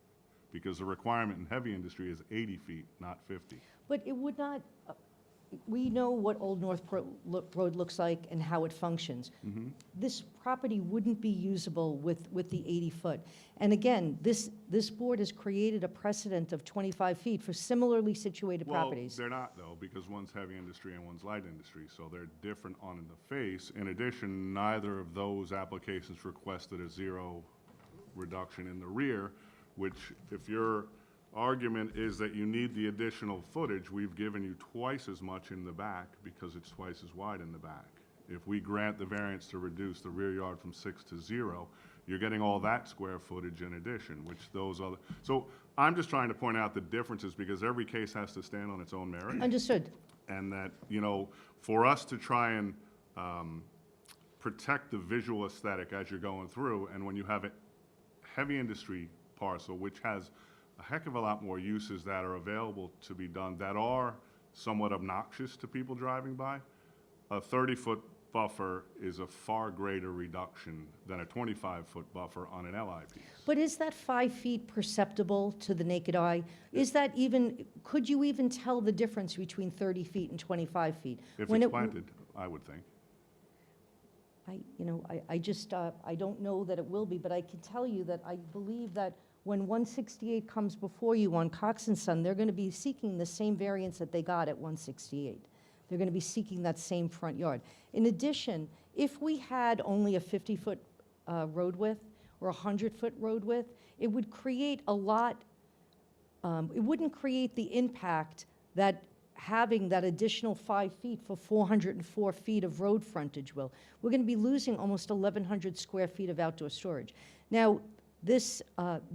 Because the requirement in heavy industry is 80 feet, not 50. But it would not, we know what Old Northport Road looks like and how it functions. This property wouldn't be usable with the 80-foot. And again, this board has created a precedent of 25 feet for similarly situated properties. Well, they're not, though, because one's heavy industry and one's light industry, so they're different on in the face. In addition, neither of those applications requested a zero reduction in the rear, which, if your argument is that you need the additional footage, we've given you twice as much in the back because it's twice as wide in the back. If we grant the variance to reduce the rear yard from 6 to 0, you're getting all that square footage in addition, which those other, so I'm just trying to point out the differences because every case has to stand on its own merit. Understood. And that, you know, for us to try and protect the visual aesthetic as you're going through, and when you have a heavy industry parcel, which has a heck of a lot more uses that are available to be done that are somewhat obnoxious to people driving by, a 30-foot buffer is a far greater reduction than a 25-foot buffer on an LI piece. But is that 5 feet perceptible to the naked eye? Is that even, could you even tell the difference between 30 feet and 25 feet? If When it's it- planted, I would think. I just, I don't know that it will be, but I can tell you that I believe that when 168 comes before you on Cox and Son, they're going to be seeking the same variance that they got at 168. They're going to be seeking that same front yard. In addition, if we had only a 50-foot road width or a 100-foot road width, it would create a lot, it wouldn't create the impact that having that additional 5 feet for 404 feet of road frontage will. We're going to be losing almost 1,100 square feet of outdoor storage. Now, this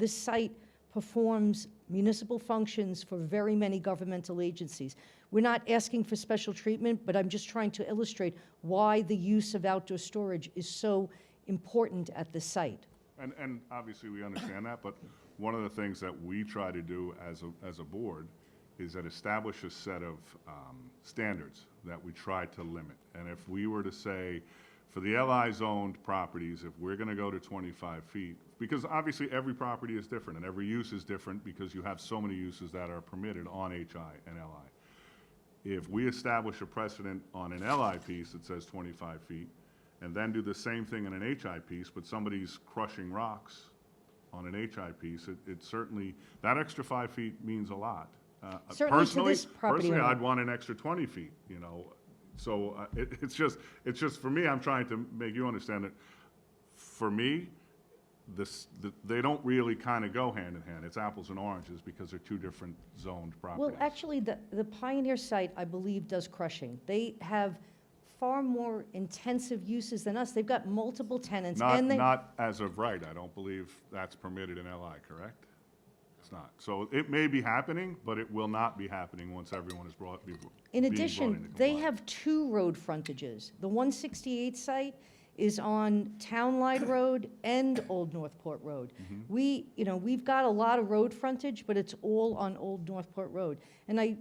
site performs municipal functions for very many governmental agencies. We're not asking for special treatment, but I'm just trying to illustrate why the use of outdoor storage is so important at this site. And obviously, we understand that, but one of the things that we try to do as a board is that establish a set of standards that we try to limit. And if we were to say, for the LI-zoned properties, if we're going to go to 25 feet, because obviously every property is different and every use is different because you have so many uses that are permitted on HI and LI. If we establish a precedent on an LI piece that says 25 feet, and then do the same thing in an HI piece, but somebody's crushing rocks on an HI piece, it certainly, that extra 5 feet means a lot. Certainly to this property Personally, owner. I'd want an extra 20 feet, you know. So it's just, for me, I'm trying to make you understand that, for me, they don't really kind of go hand in hand. It's apples and oranges because they're two different zoned properties. Well, actually, the Pioneer site, I believe, does crushing. They have far more intensive uses than us. They've got multiple tenants, and they... Not as of right. I don't believe that's permitted in LI, correct? It's not. So it may be happening, but it will not be happening once everyone is In being brought into addition, they compliance. have 2 road frontages. The 168 site is on Town Line Road and Old Northport Road. We've got a lot of road frontage, but it's all on Old Northport Road. And I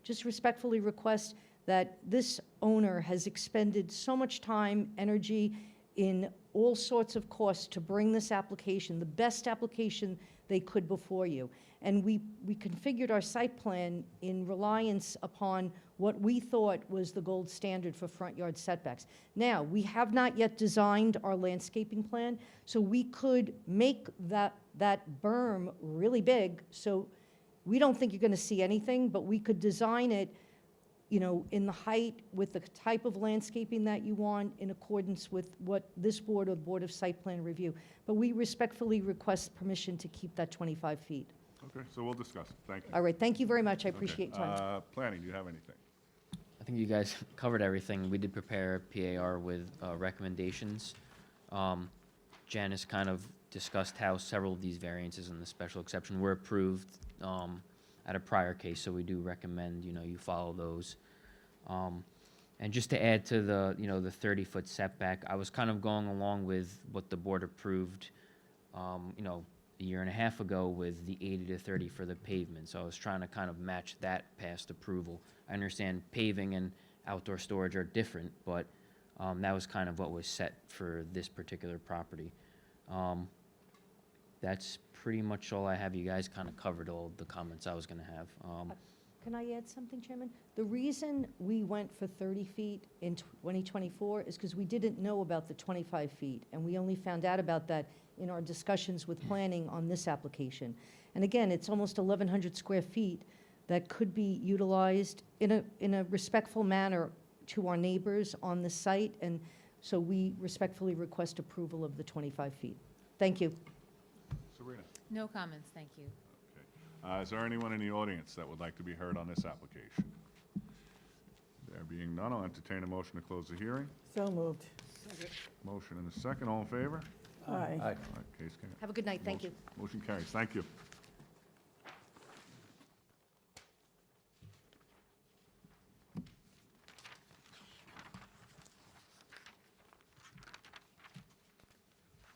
just respectfully request that this owner has expended so much time, energy, in all sorts of costs to bring this application, the best application they could before you. And we configured our site plan in reliance upon what we thought was the gold standard for front yard setbacks. Now, we have not yet designed our landscaping plan, so we could make that berm really big, so we don't think you're gonna see anything, but we could design it, in the height with the type of landscaping that you want in accordance with what this board or the Board of Site Plan Review. But we respectfully request permission to keep that 25 feet. Okay, so we'll discuss it. Thank you. All right, thank you very much. I Okay. appreciate your time. Planning, do you have anything? I think you guys covered everything. We did prepare a PAR with recommendations. Janice kind of discussed how several of these variances and the special exception were approved at a prior case, so we do recommend, you follow those. And just to add to the 30-foot setback, I was kind of going along with what the board approved, a year and a half ago with the 80 to 30 for the pavement. So I was trying to kind of match that past approval. I understand paving and outdoor storage are different, but that was kind of what was set for this particular property. That's pretty much all I have. You guys kind of covered all the comments I was going to have. Can I add something, Chairman? The reason we went for 30 feet in 2024 is because we didn't know about the 25 feet, and we only found out about that in our discussions with planning on this application. And again, it's almost 1,100 square feet that could be utilized in a respectful manner to our neighbors on the site, and so we respectfully request approval of the 25 feet. Thank you. Sabrina? No comments, thank you. Is there anyone in the audience that would like to be heard on this application? There being none, I'll entertain a motion to close the hearing. So moved. Motion and a second, all in favor? Aye. All right, case carried. Have a good night, thank you. Motion carries, thank you.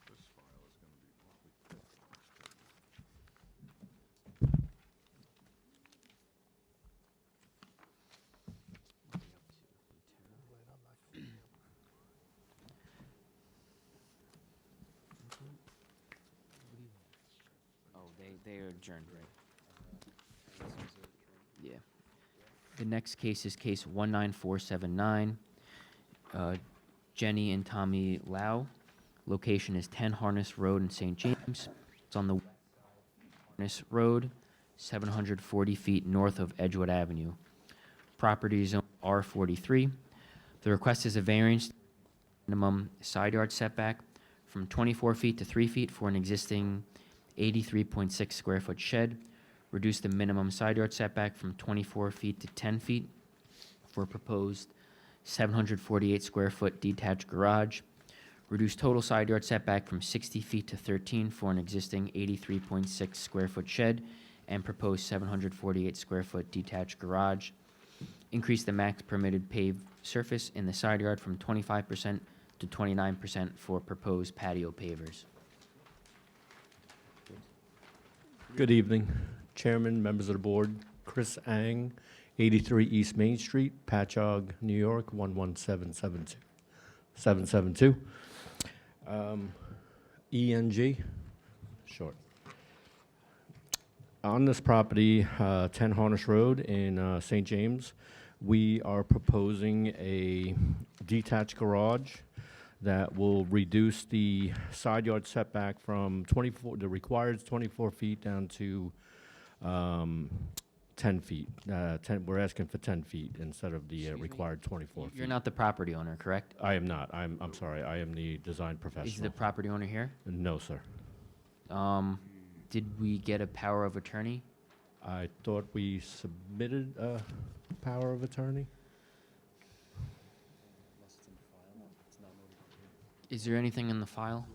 This file is gonna be awfully thick. Oh, they are adjourned, right? Yeah. The next case is case 19479. Jenny and Tommy Lau. Location is 10 Harness Road in St. James. It's on the west side of Harness Road, 740 feet north of Edgewood Avenue. Property is zone R43. The request is a variance minimum side yard setback from 24 feet to 3 feet for an existing 83.6 square foot shed. Reduce the minimum side yard setback from 24 feet to 10 feet for a proposed 748 square foot detached garage. Reduce total side yard setback from 60 feet to 13 for an existing 83.6 square foot shed and proposed 748 square foot detached garage. Increase the max permitted paved surface in the side yard from 25% to 29% for proposed patio pavers. Good evening, Chairman, members of the board. Chris Ang, 83 East Main Street, Patchogue, New York, 11772. ENG, short. On this property, 10 Harness Road in St. James, we are proposing a detached garage that will reduce the side yard setback from 24, the required 24 feet down to 10 feet. We're asking for 10 feet instead of the Excuse me? required 24 feet. You're not the property owner, correct? I am not. I'm sorry. I am the design Is professional. the property owner here? No, sir. Did we get a power of attorney? I thought we submitted a power of attorney. Is there anything in the file?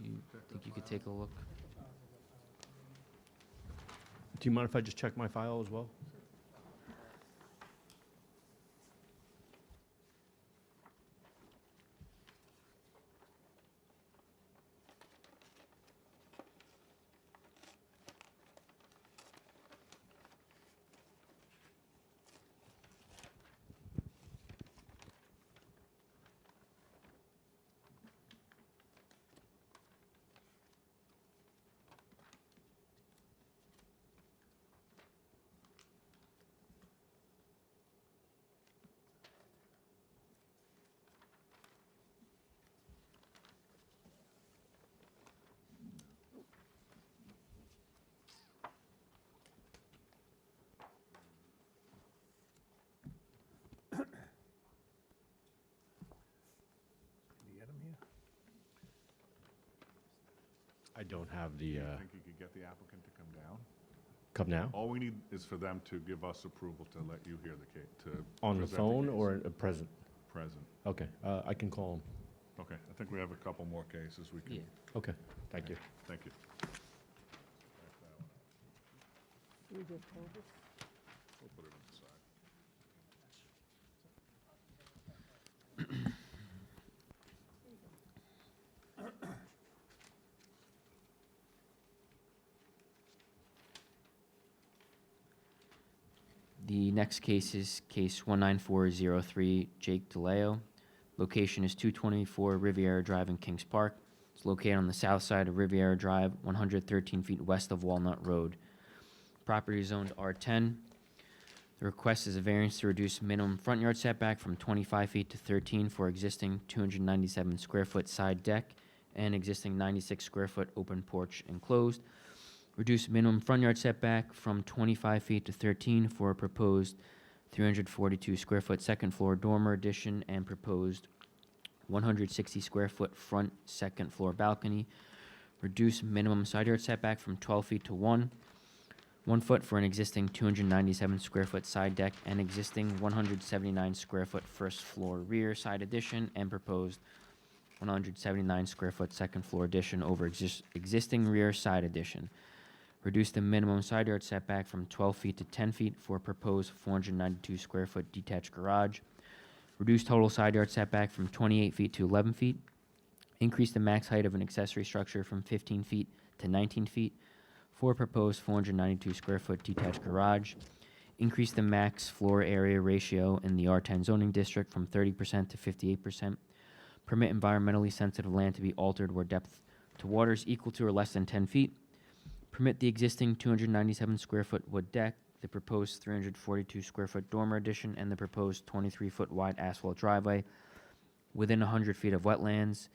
Do you think you could take a look? Do you mind if I just check my file as well? I don't have the, Do you think you could get the applicant to come down? come now? All we need is for them to give us approval to let you hear the case, to. On the present phone case. or a present? Present. Okay, I can call him. Okay, I think we have a couple more cases we can. Yeah. Okay, thank you. Thank you. We just hold it. We'll put it on the side. The next case is case 19403, Jake DeLeo. Location is 224 Riviera Drive in Kings Park. It's located on the south side of Riviera Drive, 113 feet west of Walnut Road. Property is zoned R10. The request is a variance to reduce minimum front yard setback from 25 feet to 13 for existing 297 square foot side deck and existing 96 square foot open porch enclosed. Reduce minimum front yard setback from 25 feet to 13 for a proposed 342 square foot second floor dormer addition and proposed 160 square foot front second floor balcony. Reduce minimum side yard setback from 12 feet to 1 1 foot for an existing 297 square foot side deck and existing 179 square foot first floor rear side addition and proposed 179 square foot second floor addition over existing rear side addition. Reduce the minimum side yard setback from 12 feet to 10 feet for proposed 492 square foot detached garage. Reduce total side yard setback from 28 feet to 11 feet. Increase the max height of an accessory structure from 15 feet to 19 feet for proposed 492 square foot detached garage. Increase the max floor area ratio in the R10 zoning district from 30% to 58%. Permit environmentally sensitive land to be altered where depth to water is equal to or less than 10 feet. Permit the existing 297 square foot wood deck, the proposed 342 square foot dormer addition, and the proposed 23 foot wide asphalt driveway within 100 feet of wetlands.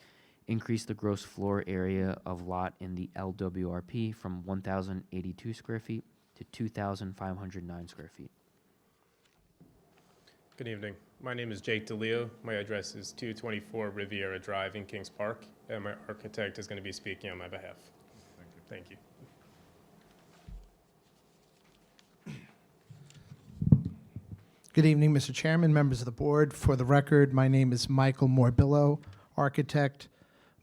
Increase the gross floor area of lot in the LWRP from 1,082 square feet to 2,509 square feet. Good evening. My name is Jake DeLeo. My address is 224 Riviera Drive in Kings Park, and my architect is going to be speaking on my behalf. Thank you. Good evening, Mr. Chairman, members of the board. For the record, my name is Michael Morbillo, architect.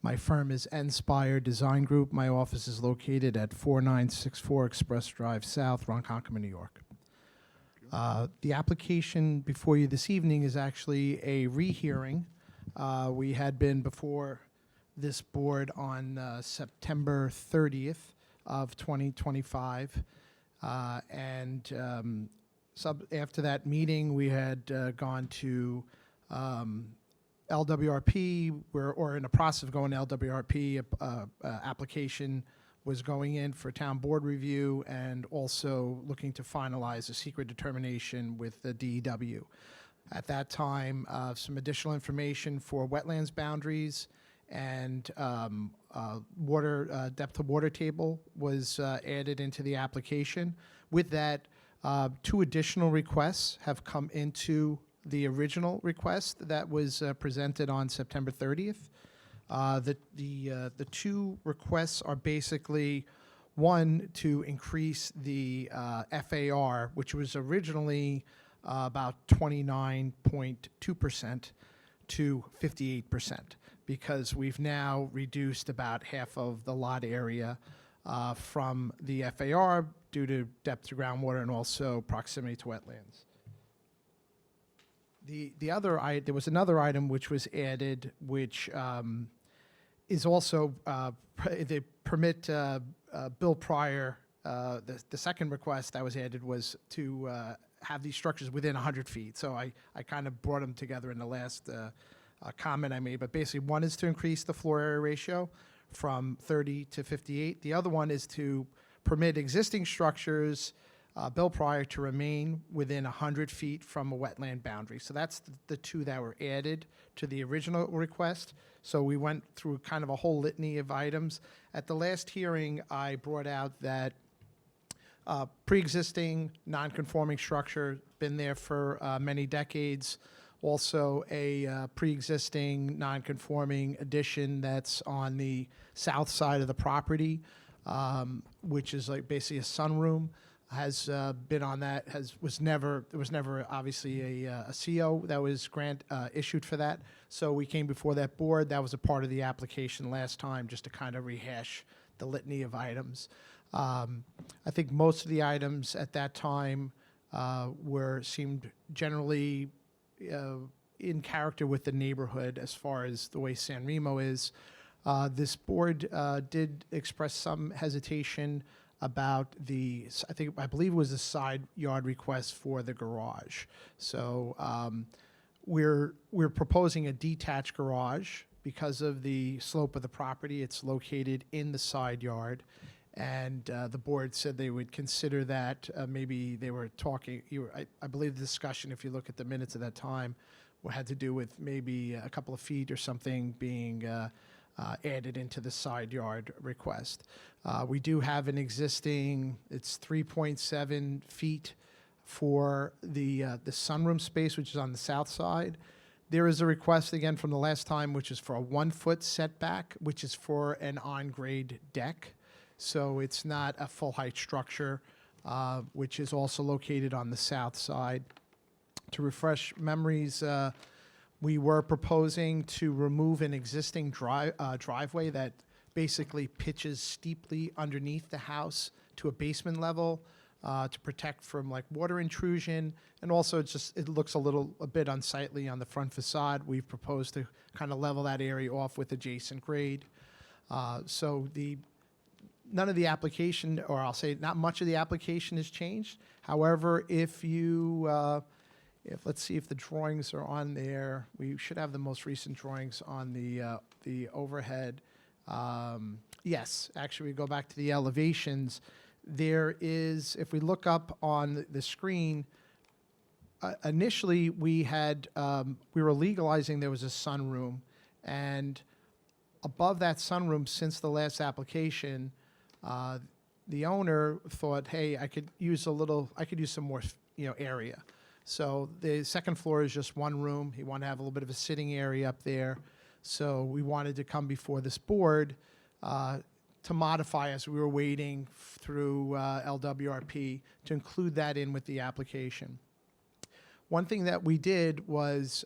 My firm is Nspire Design Group. My office is located at 4964 Express Drive South, Ronkonkoma, New York. The application before you this evening is actually a rehearing. We had been before this board on September 30th of 2025. After that meeting, we had gone to LWRP, or in the process of going to LWRP, application was going in for town board review and also looking to finalize a secret determination with the DEW. At that time, some additional information for wetlands boundaries and water depth of water table was added into the application. With that, 2 additional requests have come into the original request that was presented on September 30th. The 2 requests are basically, one, to increase the FAR, which was originally about 29.2% to 58%, because we've now reduced about half of the lot area from the FAR due to depth to groundwater and also proximity to wetlands. There was another item which was added, which is also the permit Bill Pryor. The second request that was added was to have these structures within 100 feet. So I kind of brought them together in the last comment I made. But basically, one is to increase the floor area ratio from 30 to 58. The other one is to permit existing structures, Bill Pryor, to remain within 100 feet from a wetland boundary. So that's the 2 that were added to the original request. So we went through kind of a whole litany of items. At the last hearing, I brought out that pre-existing non-conforming structure, been there for many decades. Also a pre-existing non-conforming addition that's on the south side of the property, which is like basically a sunroom, has been on that, there was never obviously a CO that was issued for that. So we came before that board. That was a part of the application last time, just to kind of rehash the litany of items. I think most of the items at that time seemed generally in character with the neighborhood as far as the way San Remo is. This board did express some hesitation about I believe it was the side yard request for the garage. So we're proposing a detached garage because of the slope of the property. It's located in the side yard. And the board said they would consider that. Maybe they were talking, I believe the discussion, if you look at the minutes of that time, had to do with maybe a couple of feet or something being added into the side yard request. We do have an existing, it's 3.7 feet for the sunroom space, which is on the south side. There is a request again from the last time, which is for a 1 foot setback, which is for an on-grade deck. So it's not a full height structure. which is also located on the south side. To refresh memories, we were proposing to remove an existing driveway that basically pitches steeply underneath the house to a basement level to protect from like water intrusion, and also it looks a bit unsightly on the front facade. We've proposed to kind of level that area off with adjacent grade. So none of the application, or I'll say not much of the application has changed. However, if let's see if the drawings are on there. We should have the most recent drawings on the overhead. Yes, actually, we go back to the elevations. There is, if we look up on the screen, initially we were legalizing there was a sunroom, and above that sunroom, since the last application, the owner thought, hey, I could use some more, area. So the second floor is just one room. He wanted to have a little bit of a sitting area up there. So we wanted to come before this board to modify, as we were waiting through LWRP, to include that in with the application. One thing that we did was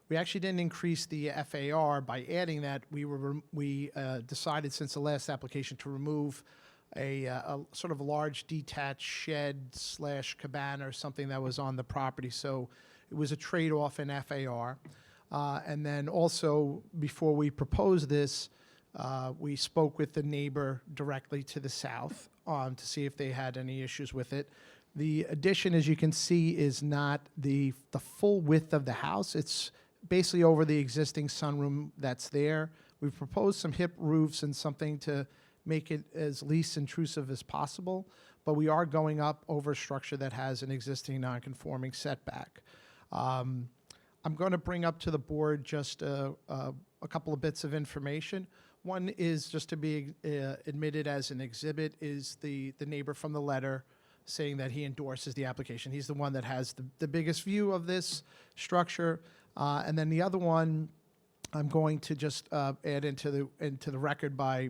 we actually didn't increase the FAR by adding that. We decided since the last application to remove a sort of a large detached shed / cabana or something that was on the property. So it was a trade-off in FAR. And then also, before we proposed this, we spoke with the neighbor directly to the south to see if they had any issues with it. The addition, as you can see, is not the full width of the house. It's basically over the existing sunroom that's there. We've proposed some hip roofs and something to make it as least intrusive as possible, but we are going up over a structure that has an existing non-conforming setback. I'm going to bring up to the board just a couple of bits of information. One is just to be admitted as an exhibit is the neighbor from the letter saying that he endorses the application. He's the one that has the biggest view of this structure. And then the other one I'm going to just add into the record by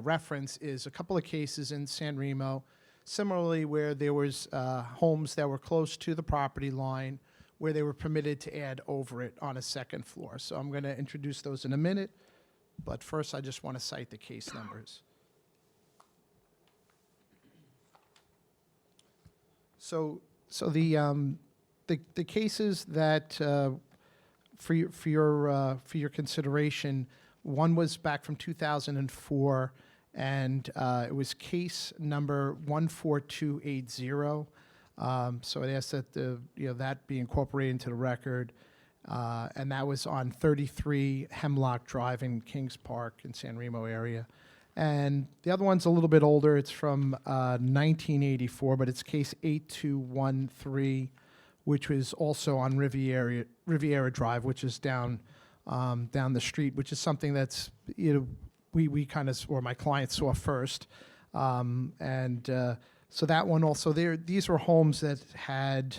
reference is a couple of cases in San Remo, similarly where there was homes that were close to the property line where they were permitted to add over it on a second floor. So I'm going to introduce those in a minute, but first I just want to cite the case numbers. So the cases that for your consideration, one was back from 2004, and it was case number 14280. So I asked that that be incorporated into the record, and that was on 33 Hemlock Drive in Kings Park in San Remo area. And the other one's a little bit older. It's from 1984, but it's case 8213, which was also on Riviera Drive, which is down the street, which is something that's we kind of, or my client saw first, so that one also there. These were homes that had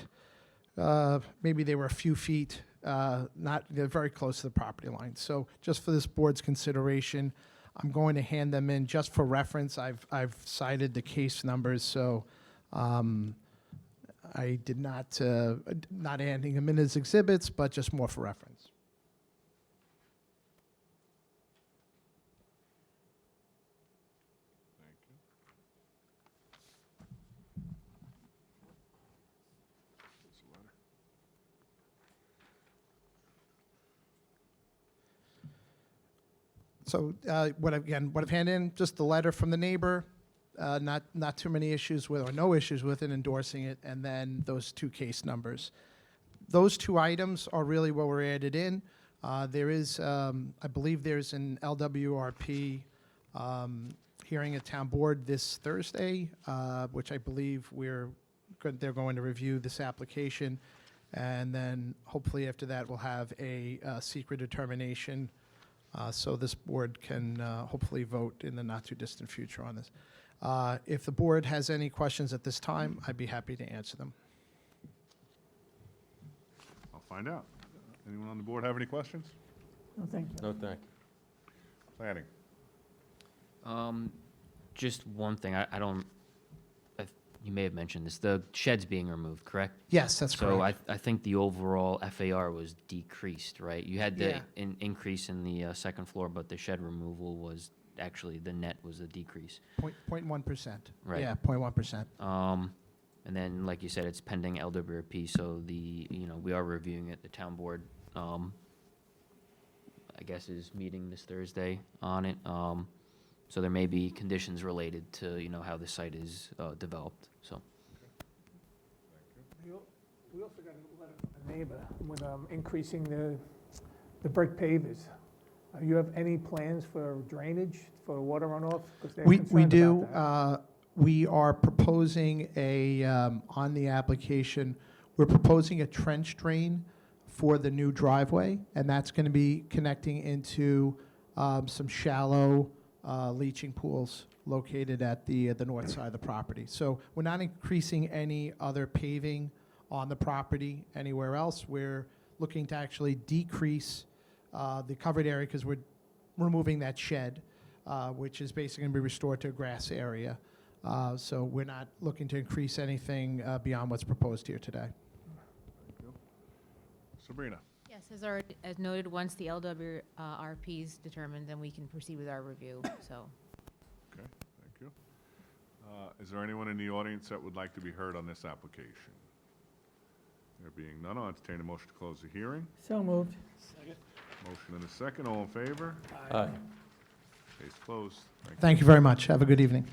maybe they were a few feet, they're very close to the property line. So just for this board's consideration, I'm going to hand them in just for reference. I've cited the case numbers, so I did not handing them in as exhibits, but just more for reference. Thank you. Here's the letter. So what I've handed in, just the letter from the neighbor, not too many issues with, or no issues with it, endorsing it, and then those two case numbers. Those two items are really what were added in. There is, I believe there's an LWRP hearing at Town Board this Thursday, which I believe they're going to review this application, and then hopefully after that we'll have a secret determination, so this board can hopefully vote in the not-too-distant future on this. If the board has any questions at this time, I'd be happy to answer them. I'll find out. Anyone on the board have any questions? No, thank you. No, thank you. Planning. Just one thing, I don't, you may have mentioned this, the shed's being removed, correct? Yes, that's So correct. I think the overall FAR was decreased, right? You had the Yeah. increase in the second floor, but the shed removal was, actually, the net was a decrease. 0.1%. Right. Yeah, 0.1%. And then, like you said, it's pending LWRP, so we are reviewing it. The town board, I guess, is meeting this Thursday on it. So there may be conditions related to, how the site is developed, so. We also got a letter from a neighbor with increasing the brick pavers. You have any plans for drainage, for water runoff? 'Cause they're We concerned do. about that. We are proposing on the application, we're proposing a trench drain for the new driveway, and that's going to be connecting into some shallow leaching pools located at the north side of the property. So we're not increasing any other paving on the property anywhere else. We're looking to actually decrease the covered area because we're removing that shed, which is basically going to be restored to a grass area. So we're not looking to increase anything beyond what's proposed here today. Sabrina? Yes, as noted, once the LWRP is determined, then we can proceed with our review, so. Okay, thank you. Is there anyone in the audience that would like to be heard on this application? There being none, I'll entertain a motion to close the hearing. So moved. Motion and a second, all in favor? Aye. Case closed. Thank you. Thank you very much. Have a good evening.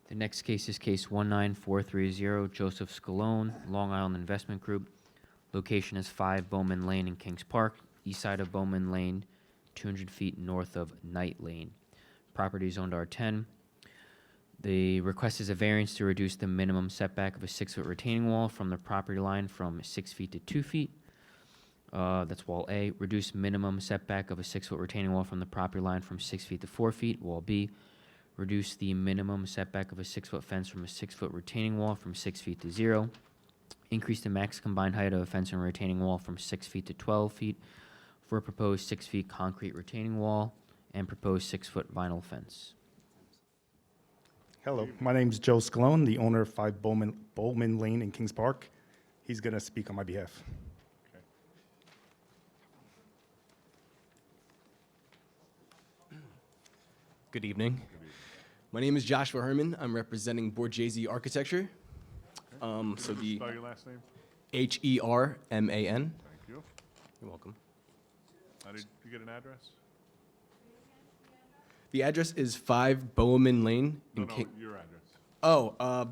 The next case is case 19430, Joseph Scalone, Long Island Investment Group. Location is 5 Bowman Lane in Kings Park, east side of Bowman Lane, 200 feet north of Knight Lane. Property is owned R10. The request is a variance to reduce the minimum setback of a 6-foot retaining wall from the property line from 6 feet to 2 feet. That's wall A. Reduce minimum setback of a 6-foot retaining wall from the property line from 6 feet to 4 feet, wall B. Reduce the minimum setback of a 6-foot fence from a 6-foot retaining wall from 6 feet to 0. Increase the max combined height of a fence and retaining wall from 6 feet to 12 feet for a proposed 6 feet concrete retaining wall and proposed 6-foot vinyl fence. Hello, my name's Joe Scalone, the owner of 5 Bowman Lane in Kings Park. He's going to speak on my behalf. Good evening. My name is Joshua Herman. I'm representing Borghese Architecture. So the Spell your last name? Herman. Thank you. You're welcome. Did you get an address? The address is 5 Bowman Lane. No, in no, King- your address. Oh,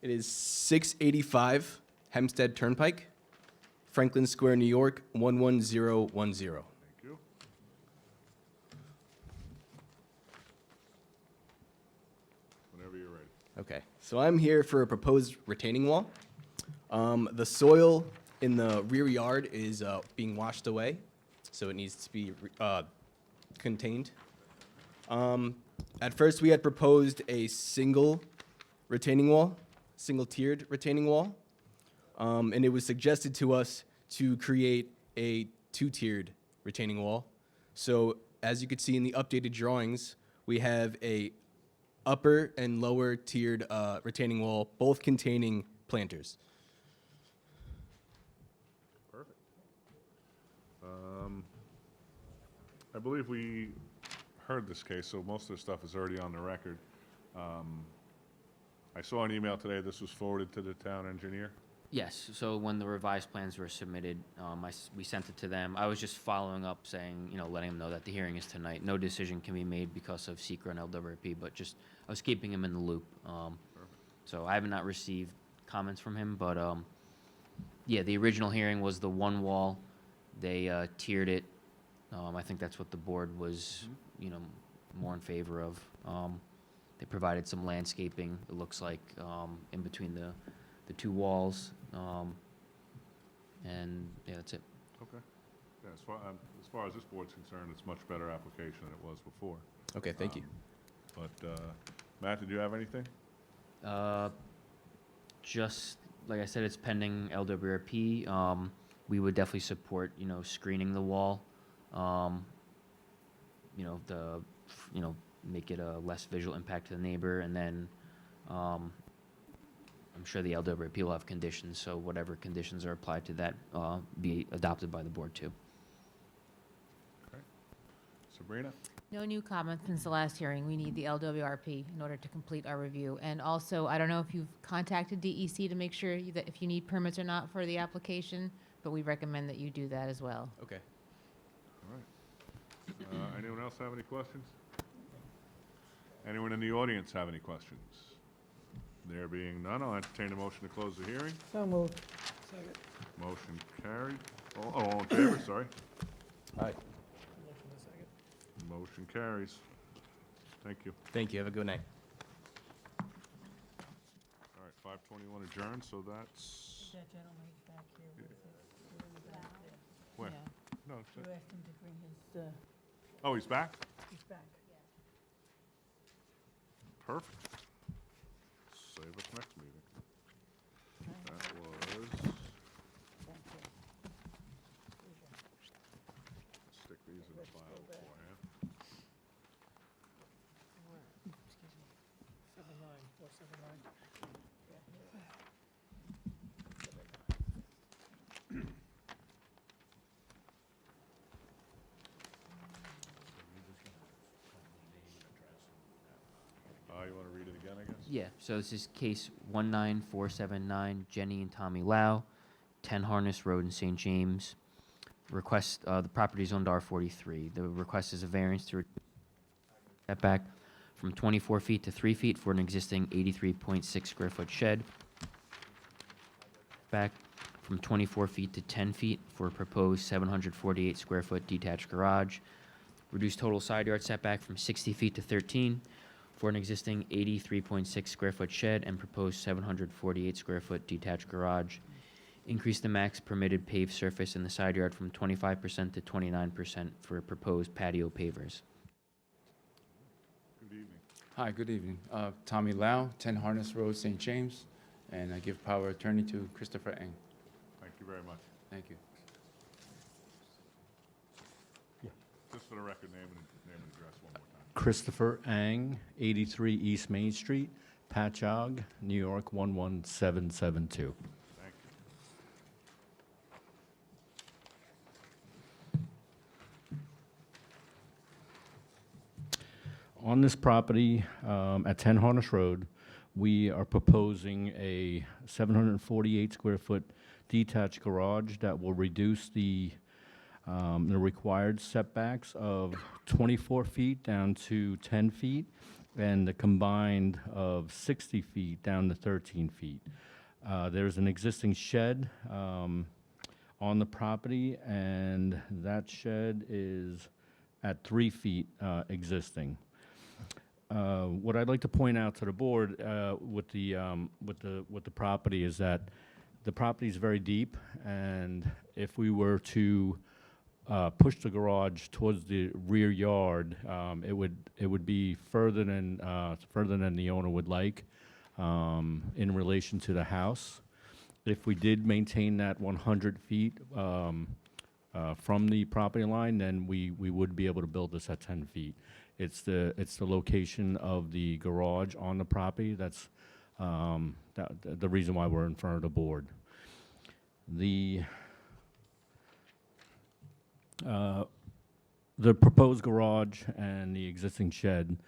it is 685 Hempstead Turnpike, Franklin Square, New York, 11010. Thank you. Whenever you're ready. Okay, so I'm here for a proposed retaining wall. The soil in the rear yard is being washed away, so it needs to be contained. At first, we had proposed a single retaining wall, single-tiered retaining wall, and it was suggested to us to create a 2-tiered retaining wall. So as you can see in the updated drawings, we have a upper and lower tiered retaining wall, both containing planters. Perfect. I believe we heard this case, so most of the stuff is already on the record. I saw an email today, this was forwarded to the town engineer. Yes, so when the revised plans were submitted, we sent it to them. I was just following up saying, letting them know that the hearing is tonight. No decision can be made because of SECR and LWRP, but I was keeping him in the loop. So I have not received comments from him, but yeah, the original hearing was the one wall. They tiered it. I think that's what the board was, more in favor of. They provided some landscaping, it looks like, in between the two walls. And yeah, that's it. Okay. Yeah, as far as this board's concerned, it's much better application than it was before. Okay, thank you. But, Matt, did you have anything? Just, like I said, it's pending LWRP. We would definitely support, screening the wall. Make it a less visual impact to the neighbor, and then, I'm sure the LWRP will have conditions, so whatever conditions are applied to that, be adopted by the board too. Sabrina? No new comments since the last hearing. We need the LWRP in order to complete our review. And also, I don't know if you've contacted DEC to make sure that if you need permits or not for the application, but we recommend that you do that as well. Okay. All right. Anyone else have any questions? Anyone in the audience have any questions? There being none, I'll entertain a motion to close the hearing. So moved. Second. Motion carried. All in favor, sorry. Aye. Motion carries. Thank you. Thank you. Have a good night. All right, 5:21 adjourned, so that's... That gentleman back here with Where? Yeah. No, You asked him to bring his, oh, he's back? he's back. Perfect. Save us next meeting. That was... Stick these in the file beforehand. 479. You want to read it again, I guess? Yeah, so this is case 19479, Jenny and Tommy Lau, 10 Harness Road in St. James. Request, the property is owned R43. The request is a variance to setback from 24 feet to 3 feet for an existing 83.6 square foot shed. Back from 24 feet to 10 feet for a proposed 748 square foot detached garage. Reduce total side yard setback from 60 feet to 13 for an existing 83.6 square foot shed and proposed 748 square foot detached garage. Increase the max permitted paved surface in the side yard from 25% to 29% for proposed patio pavers. Good evening. Hi, good evening. Tommy Lau, 10 Harness Road, St. James, and I give power of attorney to Christopher Eng. Thank you very much. Thank you. Just for the record, name and address one more time. Christopher Ang, 83 East Main Street, Patchogue, New York, 11772. Thank you. On this property at 10 Harness Road, we are proposing a 748 square foot detached garage that will reduce the required setbacks of 24 feet down to 10 feet, and the combined of 60 feet down to 13 feet. There's an existing shed on the property, and that shed is at 3 feet existing. What I'd like to point out to the board with the property is that the property is very deep, and if we were to push the garage towards the rear yard, it would be further than the owner would like in relation to the house. If we did maintain that 100 feet from the property line, then we would be able to build this at 10 feet. It's the location of the garage on the property that's the reason why we're in front of the board. The proposed garage and the existing shed,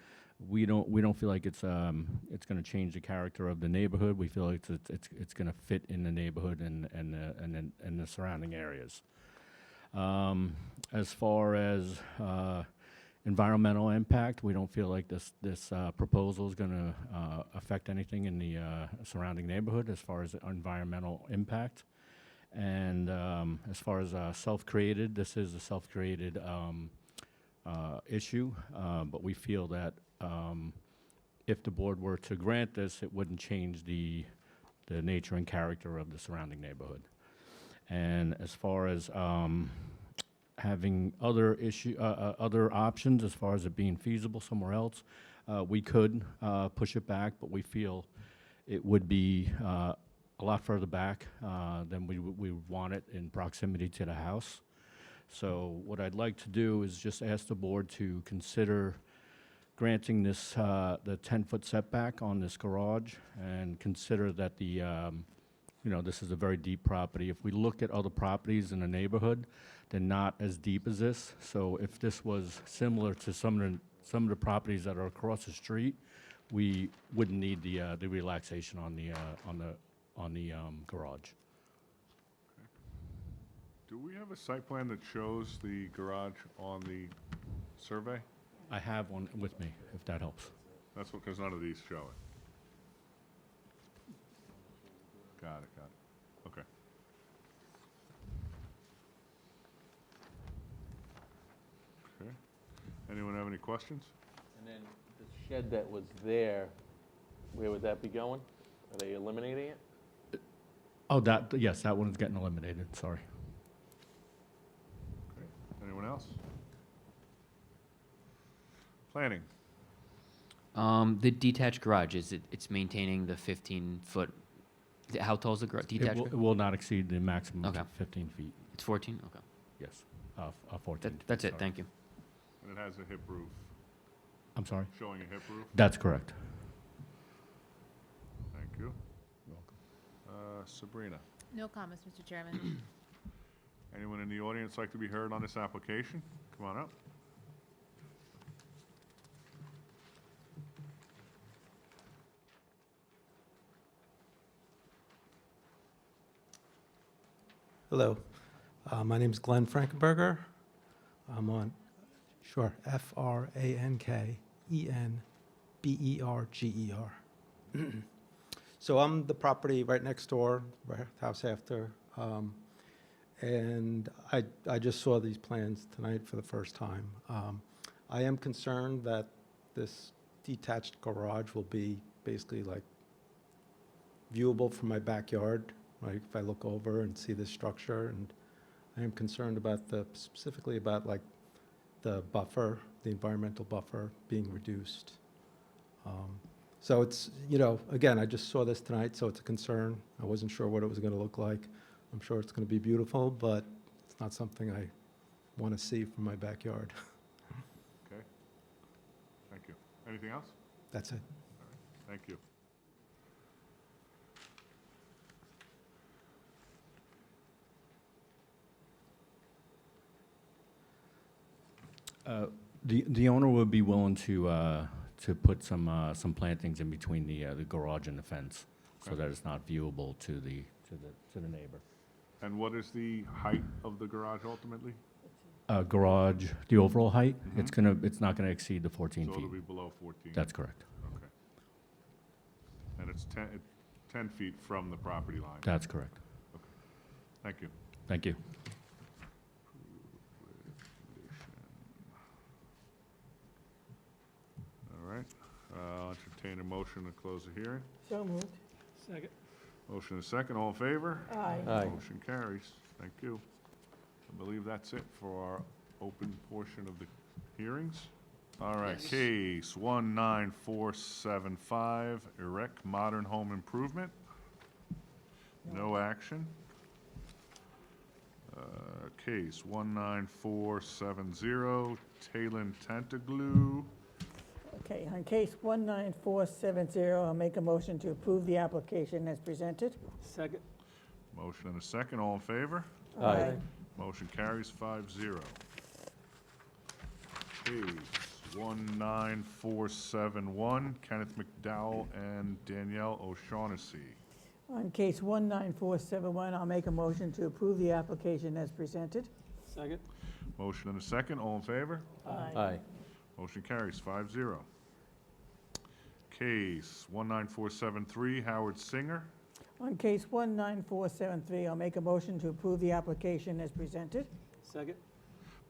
we don't feel like it's going to change the character of the neighborhood. We feel like it's going to fit in the neighborhood and the surrounding areas. As far as environmental impact, we don't feel like this proposal is going to affect anything in the surrounding neighborhood as far as environmental impact. And as far as self-created, this is a self-created issue, but we feel that if the board were to grant this, it wouldn't change the nature and character of the surrounding neighborhood. And as far as having other other options as far as it being feasible somewhere else, we could push it back, but we feel it would be a lot further back than we would want it in proximity to the house. So what I'd like to do is just ask the board to consider granting this, the 10-foot setback on this garage, and consider that the, this is a very deep property. If we look at other properties in the neighborhood, they're not as deep as this. So if this was similar to some of the properties that are across the street, we wouldn't need the relaxation on the garage. Do we have a site plan that shows the garage on the survey? I have one with me, if that helps. That's because none of these show it. Got it. Okay. Okay. Anyone have any questions? And then the shed that was there, where would that be going? Are they eliminating it? Oh, yes, that one's getting eliminated, sorry. Okay. Anyone else? Planning. The detached garage, it's maintaining the 15-foot, how tall is the detached garage? It will not exceed the maximum of Okay. 15 feet. It's 14? Okay. Yes, 14. That's it, sorry. thank you. And it has a hip roof, I'm sorry? showing a hip roof? That's correct. Thank you. Welcome. Sabrina, No comments, Mr. Chairman. anyone in the audience like to be heard on this application? Come on up. Hello, my name is Glenn Frankenberger. I'm on, sure, Frankenberger. So I'm the property right next door, right house after, and I just saw these plans tonight for the first time. I am concerned that this detached garage will be basically like viewable from my backyard. Like if I look over and see this structure, and I am concerned about specifically about like the buffer, the environmental buffer being reduced. So it's, again, I just saw this tonight, so it's a concern. I wasn't sure what it was going to look like. I'm sure it's going to be beautiful, but it's not something I want to see from my backyard. Okay. Thank you. Anything else? That's it. All right. Thank you. The owner would be willing to put some plantings in between the garage and the fence, so Okay. that it's not viewable to the neighbor. And what is the height of the garage ultimately? Garage, the overall height, it's not gonna exceed the 14 So feet. it'll be below 14? That's correct. Okay. And it's 10 feet from the property line? That's correct. Okay. Thank you. Thank you. All right. I'll entertain a motion to close the hearing. So moved. Second. Motion is second. All in favor? Aye. Aye. Motion carries. Thank you. I believe that's it for our open portion of the hearings. All right, case 19475, Erect Modern Home Improvement. No action. Case 19470, Talon Tantaglue. Okay, on case 19470, I'll make a motion to approve the application as presented. Second. Motion and a second. All in favor? Aye. Motion carries 5-0. Case 19471, Kenneth McDowell and Danielle O'Shaughnessy. On case 19471, I'll make a motion to approve the application as presented. Second. Motion and a second. All in favor? Aye. Motion carries 5-0. Case 19473, Howard Singer. On case 19473, I'll make a motion to approve the application as presented. Second.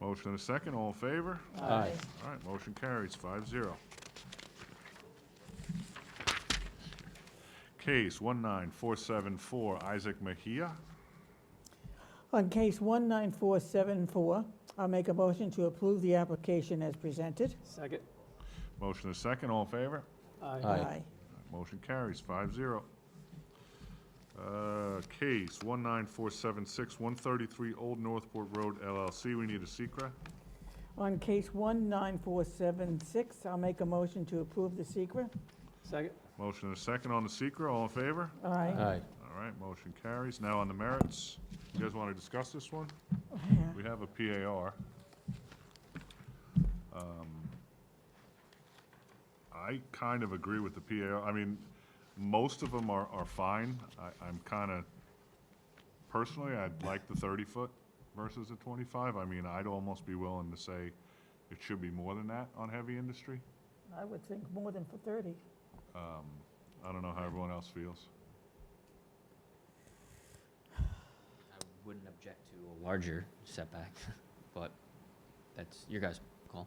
Motion and a second. All in favor? Aye. All right, motion carries 5-0. Case 19474, Isaac Mejia. On case 19474, I'll make a motion to approve the application as presented. Second. Motion is second, all in favor? Aye. Motion carries 5-0. Case 19476, 133 Old Northport Road LLC. We need a secret. On case 19476, I'll make a motion to approve the secret. Second. Motion is second on the secret, all in favor? Aye. All right, motion carries. Now on the merits. You guys want to discuss this one? We have a PAR. I kind of agree with the PAR. I mean, most of them are fine. I'm kind of, personally, I'd like the 30-foot versus the 25. I mean, I'd almost be willing to say it should be more than that on heavy industry. I would think more than for 30. I don't know how everyone else feels. I wouldn't object to a larger setback, but that's your guys' call.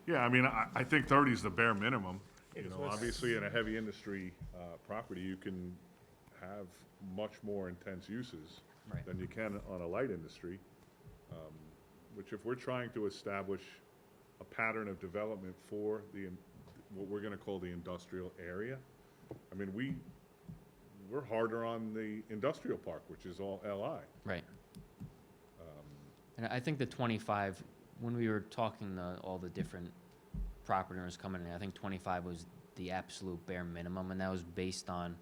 Yeah, I mean, I think 30 is the bare minimum. You know, obviously in a heavy industry property, you can have much more intense uses Right. than you can on a light industry. Which if we're trying to establish a pattern of development for what we're gonna call the industrial area, I mean, we're harder on the industrial park, which is all LI. Right. And I think the 25, when we were talking to all the different property owners coming in, I think 25 was the absolute bare minimum, and that was based on,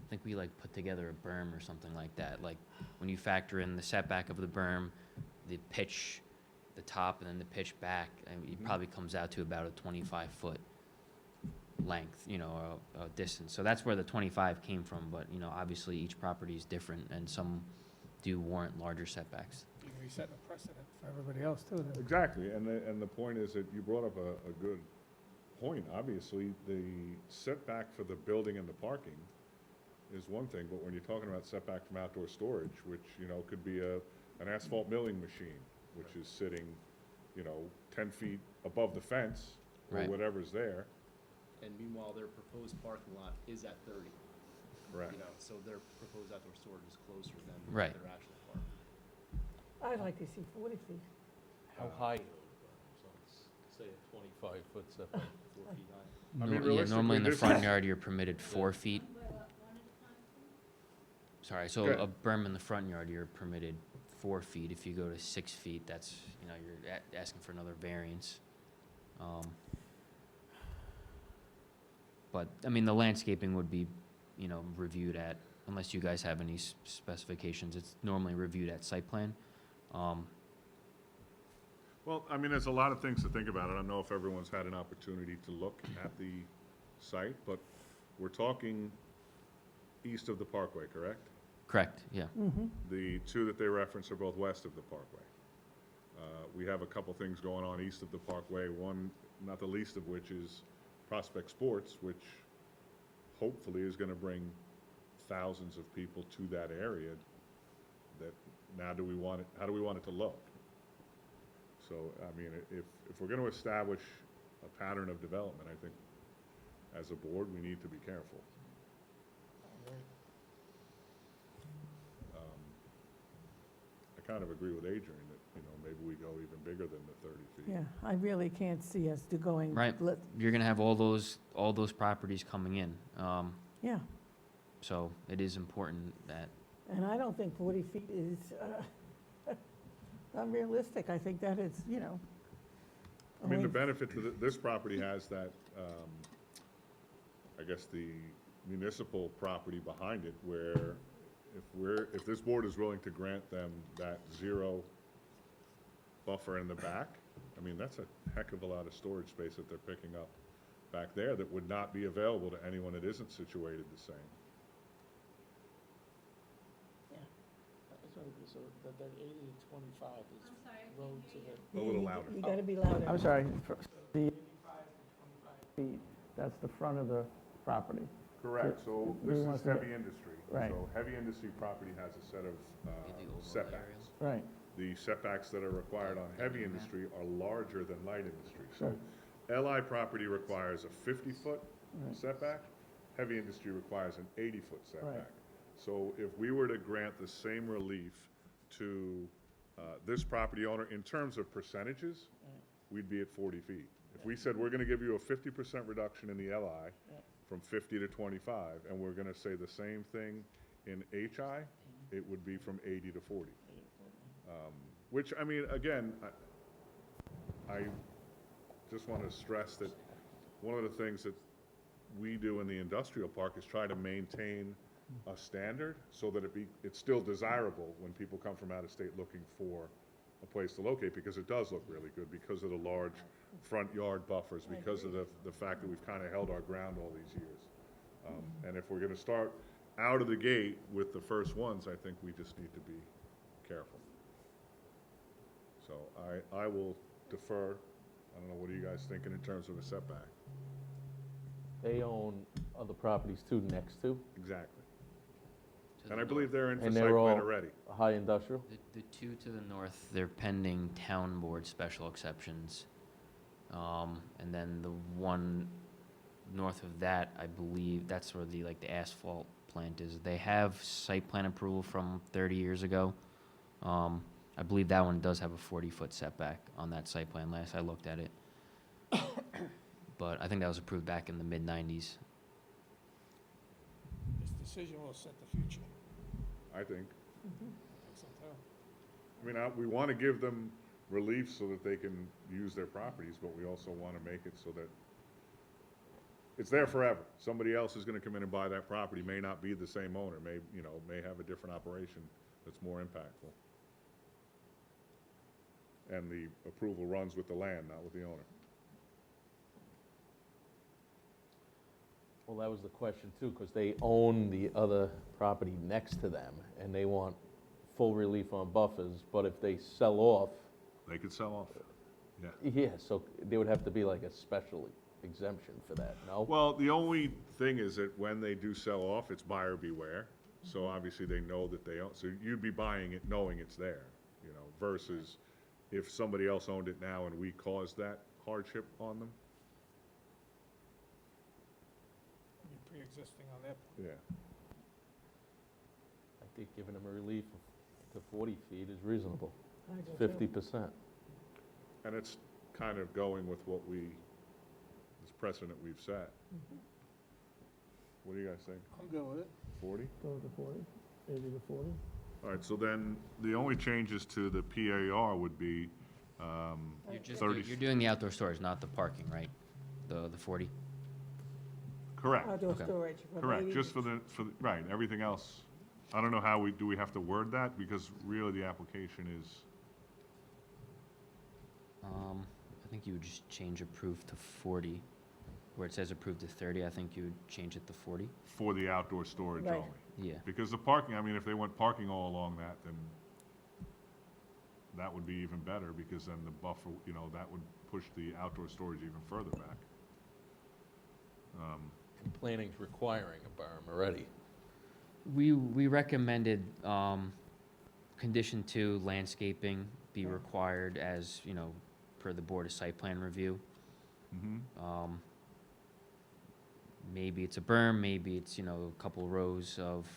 I think we like put together a berm or something like that. Like, when you factor in the setback of the berm, the pitch, the top, and then the pitch back, I mean, it probably comes out to about a 25-foot length, you know, a distance. So that's where the 25 came from, but, you know, obviously each property is different, and some do warrant larger setbacks. You're setting a precedent for everybody else, too. then. Exactly, and the point is that you brought up a good point. Obviously, the setback for the building and the parking is one thing, but when you're talking about setback from outdoor storage, which, you know, could be an asphalt milling machine, which is sitting, you know, 10 feet above the fence, or Right. whatever's there. And meanwhile, their proposed parking lot is at 30. Right. You know, so their proposed outdoor storage is closer than Right. their actual park. I'd like to see 40 feet. How high? So let's say a 25-foot setback, 4 feet high. I mean, Yeah, normally in the realistically, front this- yard, you're permitted 4 feet. Sorry, so Go ahead. a berm in the front yard, you're permitted 4 feet. If you go to 6 feet, that's, you know, you're asking for another variance. But, I mean, the landscaping would be, you know, reviewed at, unless you guys have any specifications, it's normally reviewed at site plan. Well, I mean, there's a lot of things to think about. I don't know if everyone's had an opportunity to look at the site, but we're talking east of the Parkway, correct? Correct, yeah. The two that they reference are both west of the Parkway. We have a couple things going on east of the Parkway, one, not the least of which is Prospect Sports, which hopefully is gonna bring thousands of people to that area. That, now how do we want it to look? So, I mean, if we're gonna establish a pattern of development, I think as a board, we need to be careful. I kind of agree with Adrian that, you know, maybe we go even bigger than the 30 feet. Yeah, I really can't see us going. Right, let- you're gonna have all those properties coming in. Yeah, So it is important that, and I don't think 40 feet is unrealistic. I think that is, you know. I mean, the benefit to this property has that, I guess, the municipal property behind it, where if this board is willing to grant them that 0 buffer in the back, I mean, that's a heck of a lot of storage space that they're picking up back there that would not be available to anyone that isn't situated the same. So that 80 to 25 is road to the. A little louder. You gotta be louder. I'm sorry, the 85 to 25 feet, that's the front of the property. Correct, so We this want is to- heavy industry. Right. So heavy industry property has a set of setbacks. Right. The setbacks that are required on heavy industry are larger than light industry. So Sure. LI property requires a 50-foot Right. setback, heavy industry requires an 80-foot setback. Right. So if we were to grant the same relief to this property owner, in terms of percentages, we'd be at 40 feet. If we said, we're gonna give you a 50% reduction in the LI from 50 to 25, and we're gonna say the same thing in HI, it would be from 80 to 40. Which, I mean, again, I just want to stress that one of the things that we do in the industrial park is try to maintain a standard so that it's still desirable when people come from out of state looking for a place to locate, because it does look really good because of the large front yard buffers, because of the fact that we've kind of held our ground all these years. And if we're going to start out of the gate with the first ones, I think we just need to be careful. So I will defer. I don't know, what are you guys thinking in terms of a setback? They own other properties too next to? Exactly. And I believe they're in for And site they're plan all already. high industrial? The two to the north, they're pending town board special exceptions. And then the one north of that, I believe, that's where the asphalt plant is. They have site plan approval from 30 years ago. I believe that one does have a 40-foot setback on that site plan, last I looked at it. But I think that was approved back in the mid-90s. This decision will set the future. I think. I think so too. I mean, we want to give them relief so that they can use their properties, but we also want to make it so that it's there forever. Somebody else is going to come in and buy that property, may not be the same owner, may have a different operation that's more impactful. And the approval runs with the land, not with the owner. Well, that was the question too, because they own the other property next to them, and they want full relief on buffers, but if they sell off, They could sell off. Yeah. yeah, so there would have to be like a special exemption for that, no? Well, the only thing is that when they do sell off, it's buyer beware. So obviously they know that they own, so you'd be buying it knowing it's there, versus if somebody else owned it now and we caused that hardship on them. You're pre-existing on that point. Yeah. I think giving them a relief to 40 feet is reasonable. I It's do too. 50%. And it's kind of going with this precedent we've set. What do you guys think? I'm good with it. 40? Go to 40, 80 to 40. All right, so then the only changes to the PAR would be You're 30. you're doing the outdoor storage, not the parking, right? The 40? Correct. Outdoor Okay. storage. for Correct, ladies. just for the, right, everything else. I don't know how do we have to word that? Because really the application is, I think you would just change approved to 40. Where it says approved to 30, I think you would change it to 40. for the outdoor storage Right. only. Yeah. Because the parking, I mean, if they went parking all along that, then that would be even better, because then the buffer, that would push the outdoor storage even further back. And planning's requiring a berm already. We recommended condition 2, landscaping be required as, per the Board of Site Plan Review. Maybe it's a berm, maybe it's, a couple rows of,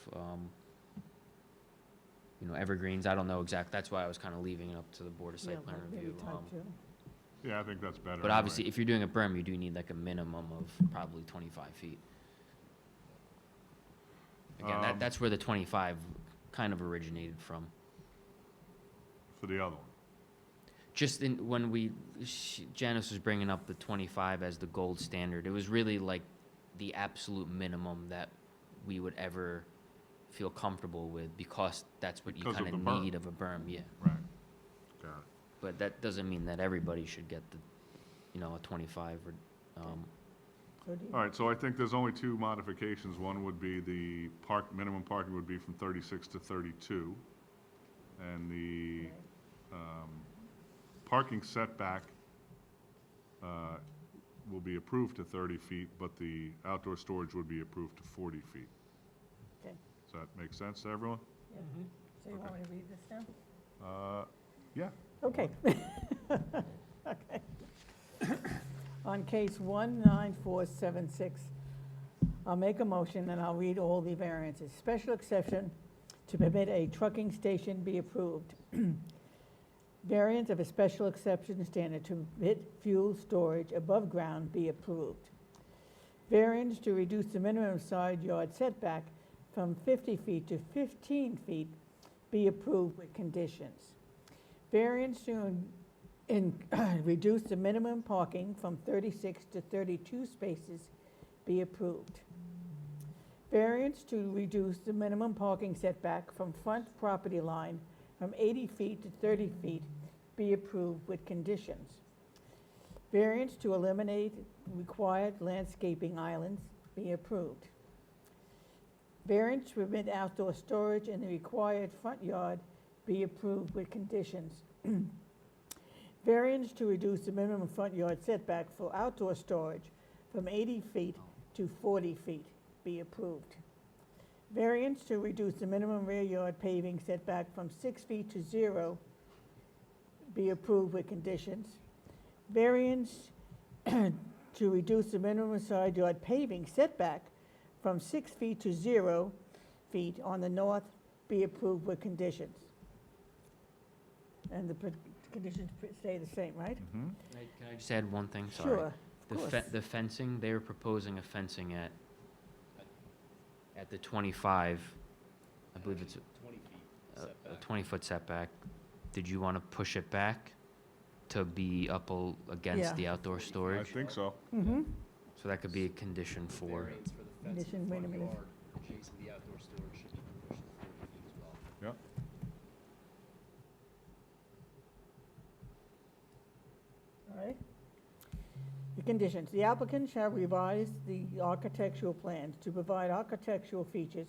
evergreens. I don't know exactly. That's why I was kind of leaving it up to the Board of Site Yeah, Plan maybe Review. type 2. Yeah, I think that's better. But anyway. obviously, if you're doing a berm, you do need like a minimum of probably 25 feet. Again, that's where the 25 kind of originated from. For the other one. Just when Janice was bringing up the 25 as the gold standard, it was really like the absolute minimum that we would ever feel comfortable with, because that's what Because you of kind the of berm. need of a berm, yeah. Right. Got it. But that doesn't mean that everybody should get the, a 25 or, So do you- All right, so I think there's only 2 modifications. One would be the minimum parking would be from 36 to 32. And the parking setback will be approved to 30 feet, but the outdoor storage would be approved to 40 feet. Okay. Does that make sense to everyone? Yeah. So you want me to read this down? Yeah. Okay. Okay. On case 19476, I'll make a motion and I'll read all the variances. Special exception to to permit a trucking station be approved. Variance of a special exception standard to permit fuel storage above ground be approved. Variance to reduce the minimum side yard setback from 50 feet to 15 feet be approved with conditions. Variance to reduce the minimum parking from 36 to 32 spaces be approved. Variance to reduce the minimum parking setback from front property line from 80 feet to 30 feet be approved with conditions. Variance to eliminate required landscaping islands be approved. Variance to permit outdoor storage in the required front yard be approved with conditions. Variance to reduce the minimum front yard setback for outdoor storage from 80 feet to 40 feet be approved. Variance to reduce the minimum rear yard paving setback from 6 feet to 0 be approved with conditions. Variance to reduce the minimum side yard paving setback from 6 feet to 0 feet on the north be approved with conditions. And the conditions stay the same, right? Mhm. Can I just add one thing? Sorry. Sure, of course. The fencing, they were proposing a fencing at the 25, I believe it's 20 feet a setback. 20-foot setback. Did you want to push it back to be up against Yeah. the outdoor I storage? think so. Mm-hmm. So that could be a condition for, Variance for the fence Condition, in the wait a front minute. yard adjacent to the outdoor storage should be pushed to 40 feet as well. Yep. All right. The conditions, the applicant shall revise the architectural plans to provide architectural features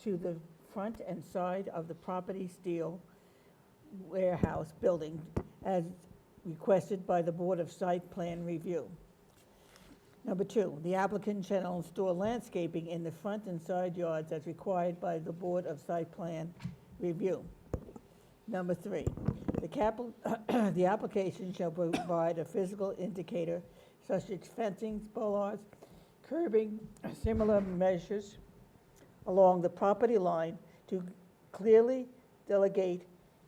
to the front and side of the property steel warehouse building as requested by the Board of Site Plan Review. Number 2, the applicant shall install landscaping in the front and side yards as required by the Board of Site Plan Review. Number 3, the application shall provide a physical indicator such as fencing, bollards, curbing, similar measures along the property line to clearly delegate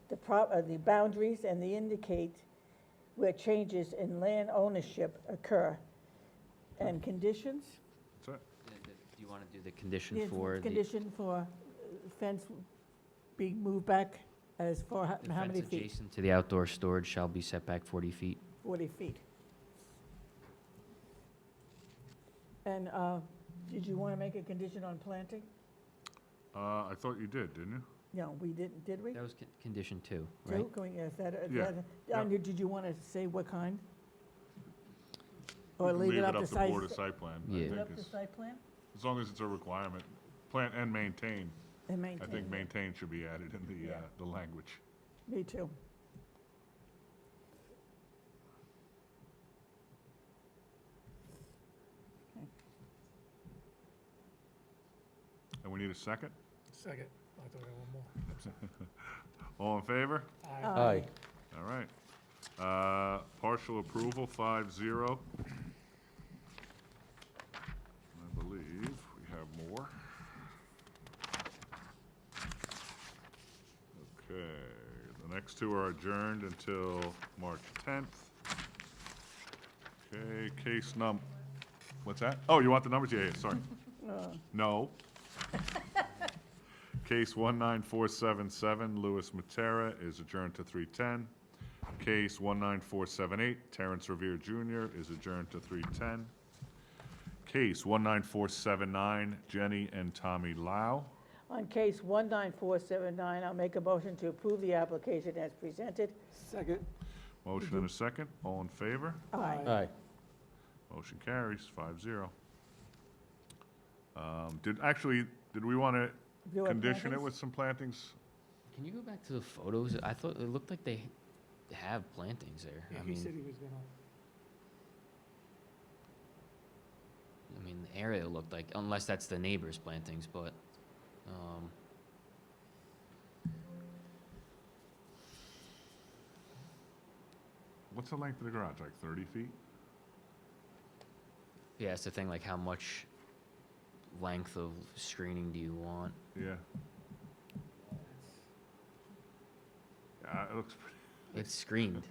the boundaries and indicate where changes in land ownership occur. And conditions? That's it. do you want to do the condition Yes, for the Condition for fence being moved back as far, the how fence many feet? adjacent to the outdoor storage shall be set back 40 feet? 40 feet. And did you want to make a condition on planting? I thought you did, didn't you? No, we didn't, did we? That was condition 2, right? Two? Can we, is that, Yeah. did you want to say what kind? You Or can leave it up to to site? Board of Site Plan. I Yeah. Leave it think up to is- site plan? As long as it's a requirement. Plant and maintain. And I maintain. think maintain should be added in Yeah. the language. Me too. And we need a second? Second. I thought I had one more. All in favor? Aye. All right. Partial approval, 5-0. I believe we have more. Okay, the next two are adjourned until March 10th. Okay, case what's that? Oh, you want the numbers? Yeah, sorry. No. Case 19477, Louis Matera, is adjourned to 3:10. Case 19478, Terrence Revere Jr. is adjourned to 3:10. Case 19479, Jenny and Tommy Lau. On case 19479, I'll make a motion to approve the application as presented. Second. Motion and a second. All in favor? Aye. Aye. Motion carries 5-0. Did we want to Do our condition it plantings? with some plantings? Can you go back to the photos? I thought it looked like they have plantings there. Yeah, I he mean, said he was gonna. the area looked like, unless that's the neighbor's plantings, but, What's the length of the garage, like 30 feet? yeah, it's the thing, like how much length of screening do you want? Yeah. It looks pretty. It's screened.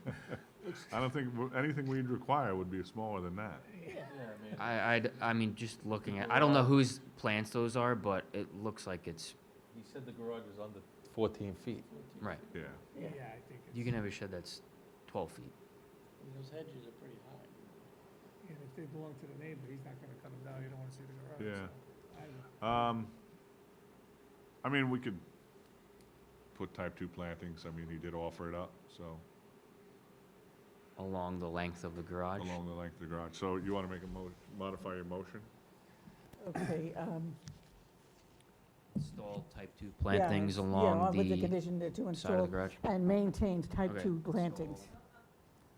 I don't think anything we'd require would be smaller than that. I mean, just looking at, I don't know whose plants those are, but it looks like it's, He said the garage was under 14 feet. right. Yeah. Yeah, I think it's. You can have a shed that's 12 feet. Those hedges are pretty high. And if they belong to the neighbor, he's not gonna cut them down, you don't wanna see the garage. Yeah. so I don't know. I mean, we could put type 2 plantings. I mean, he did offer it up, so, Along the length of the garage. along the length of the garage. So you want to make a modify your motion? Okay, Install type 2 plantings along with the the condition to side of install the garage. and maintain type Okay. 2 plantings.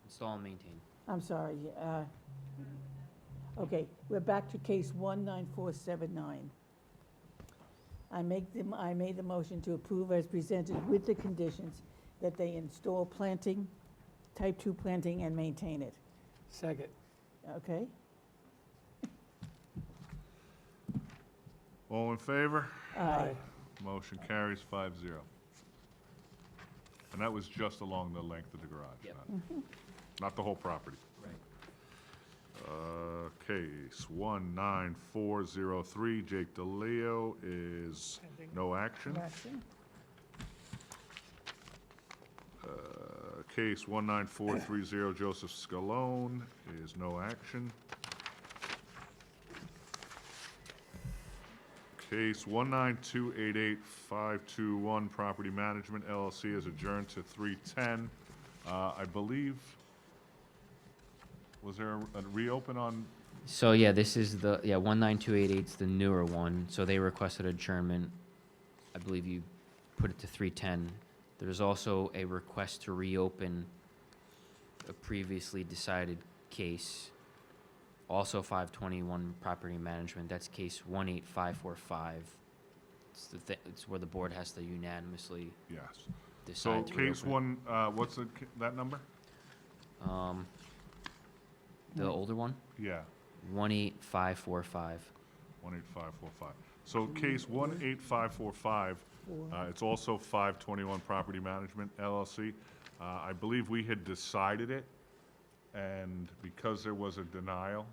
Install and maintain. I'm sorry, okay, we're back to case 19479. I made the motion to approve as presented with the conditions that they install planting, type 2 planting, and maintain it. Second. Okay? All in favor? Aye. Motion carries 5-0. And that was just along the length of the garage, Yep. not the whole property. Right. Case 19403, Jake DeLeo is no action. Action. Case 19430, Joseph Scalone is no action. Case 19288-521, Property Management LLC is adjourned to 310. I believe, was there a reopen on, So yeah, this is the, 19288's the newer one, so they requested adjournment. I believe you put it to 310. There's also a request to reopen a previously decided case, also 521 property management, that's case 18545. It's where the board has to unanimously yes. So decide to case reopen one, what's that number? it. The older one, Yeah, 18545. 18545. So case 18545, it's also 521 Property Management LLC. I believe we had decided it, and because there was a denial,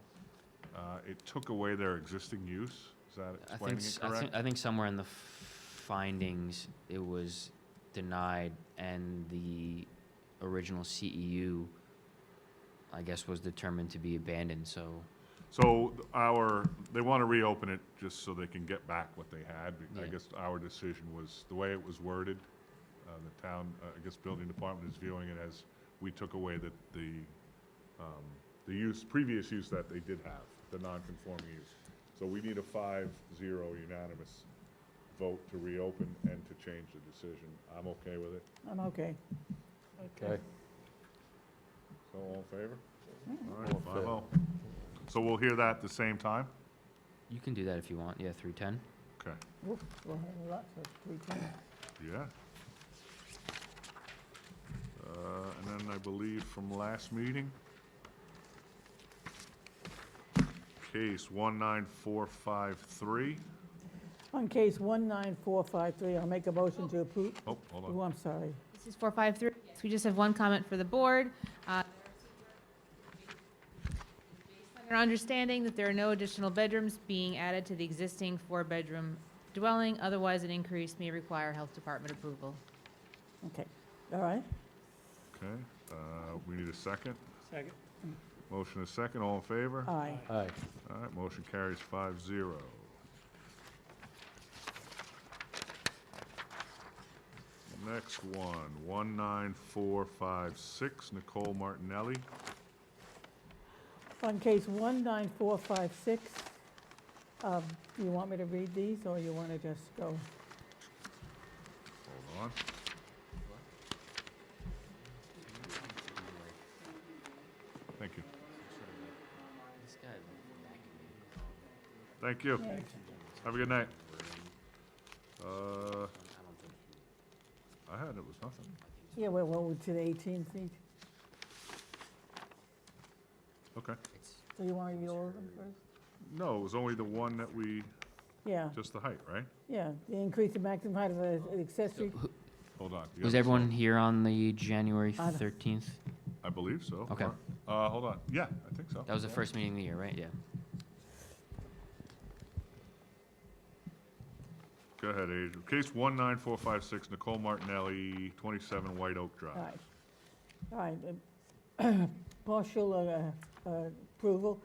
it took away their existing use. Is that explaining it correct? I think somewhere in the findings, it was denied, and the original CEU, I guess, was determined to be abandoned, so. So they want to reopen it just so they can get back what they had. I Yeah. guess our decision was, the way it was worded, the town, I guess building department is viewing it as we took away the previous use that they did have, the non-conforming use. So we need a 5-0 unanimous vote to reopen and to change the decision. I'm okay with it. I'm okay. Okay. So all in favor? All All right, in favor. 5-0. So we'll hear that at the same time? You can do that if you want, yeah, 310. Okay, Oof, we'll have a lot, so it's 310. yeah. And then I believe from last meeting, case 19453. On case 19453, I'll make a motion to approve. Oh, hold Oh, on. I'm sorry. This is 453. Yes, we just have one comment for the board. Based on our understanding that there are no additional bedrooms being added to the existing 4-bedroom dwelling, otherwise an increase may require health department approval. Okay, all right. Okay, we need a second. Second. Motion is second, all in favor? Aye. Aye. All right, motion carries 5-0. Next one, 19456, Nicole Martinelli. On case 19456, do you want me to read these, or you want to just go? Hold on. Thank you. Thank you. Have a good night. I had, it was nothing. Yeah, well, to the 18 feet. Okay. So you want to read all of them first? No, it was only the one that we, Yeah, just the height, right? yeah, the increase in maximum height of an accessory. Hold on. You Was got- everyone here on the January On the- 13th? I believe so. Okay. Hold on. Yeah, I think so. That was the first meeting of the year, right? Yeah. Go ahead, Adrian. Case 19456, Nicole Martinelli, 27 White Oak Drive. All right, partial approval.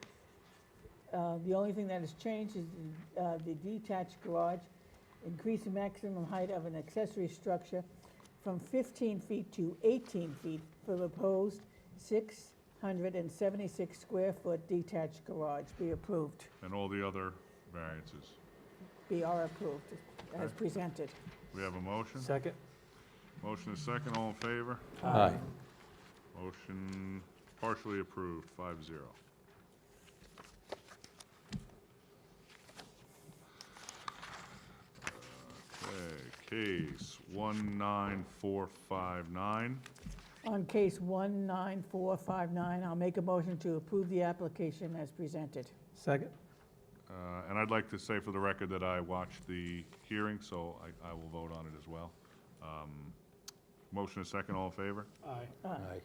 The only thing that has changed is the detached garage, increase the maximum height of an accessory structure from 15 feet to 18 feet for the proposed 676 square foot detached garage. Be approved. And all the other variances. Be approved as presented. We have a motion? Second? Motion is second. All in favor? Aye. Motion partially approved, 5-0. Okay, case 19459. On case 19459, I'll make a motion to approve the application as presented. Second? And I'd like to say for the record that I watched the hearing, so I will vote on it as well. Motion is second. All in favor? Aye. Aye.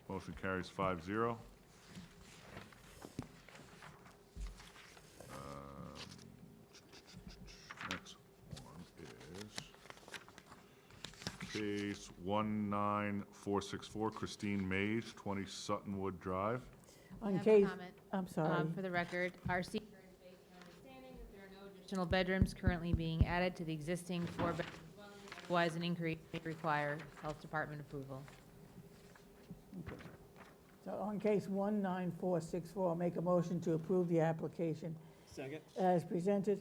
Motion carries 5-0. Next one is case 19464, Christine Mays, 20 Suttonwood Drive. I On have a case, comment. I'm sorry. For the record, our seeker is based on understanding that there are no additional bedrooms currently being added to the existing four-bedroom dwelling. Otherwise, an increase may require Health Department approval. So on case 19464, I'll make a motion to approve the application Second? as presented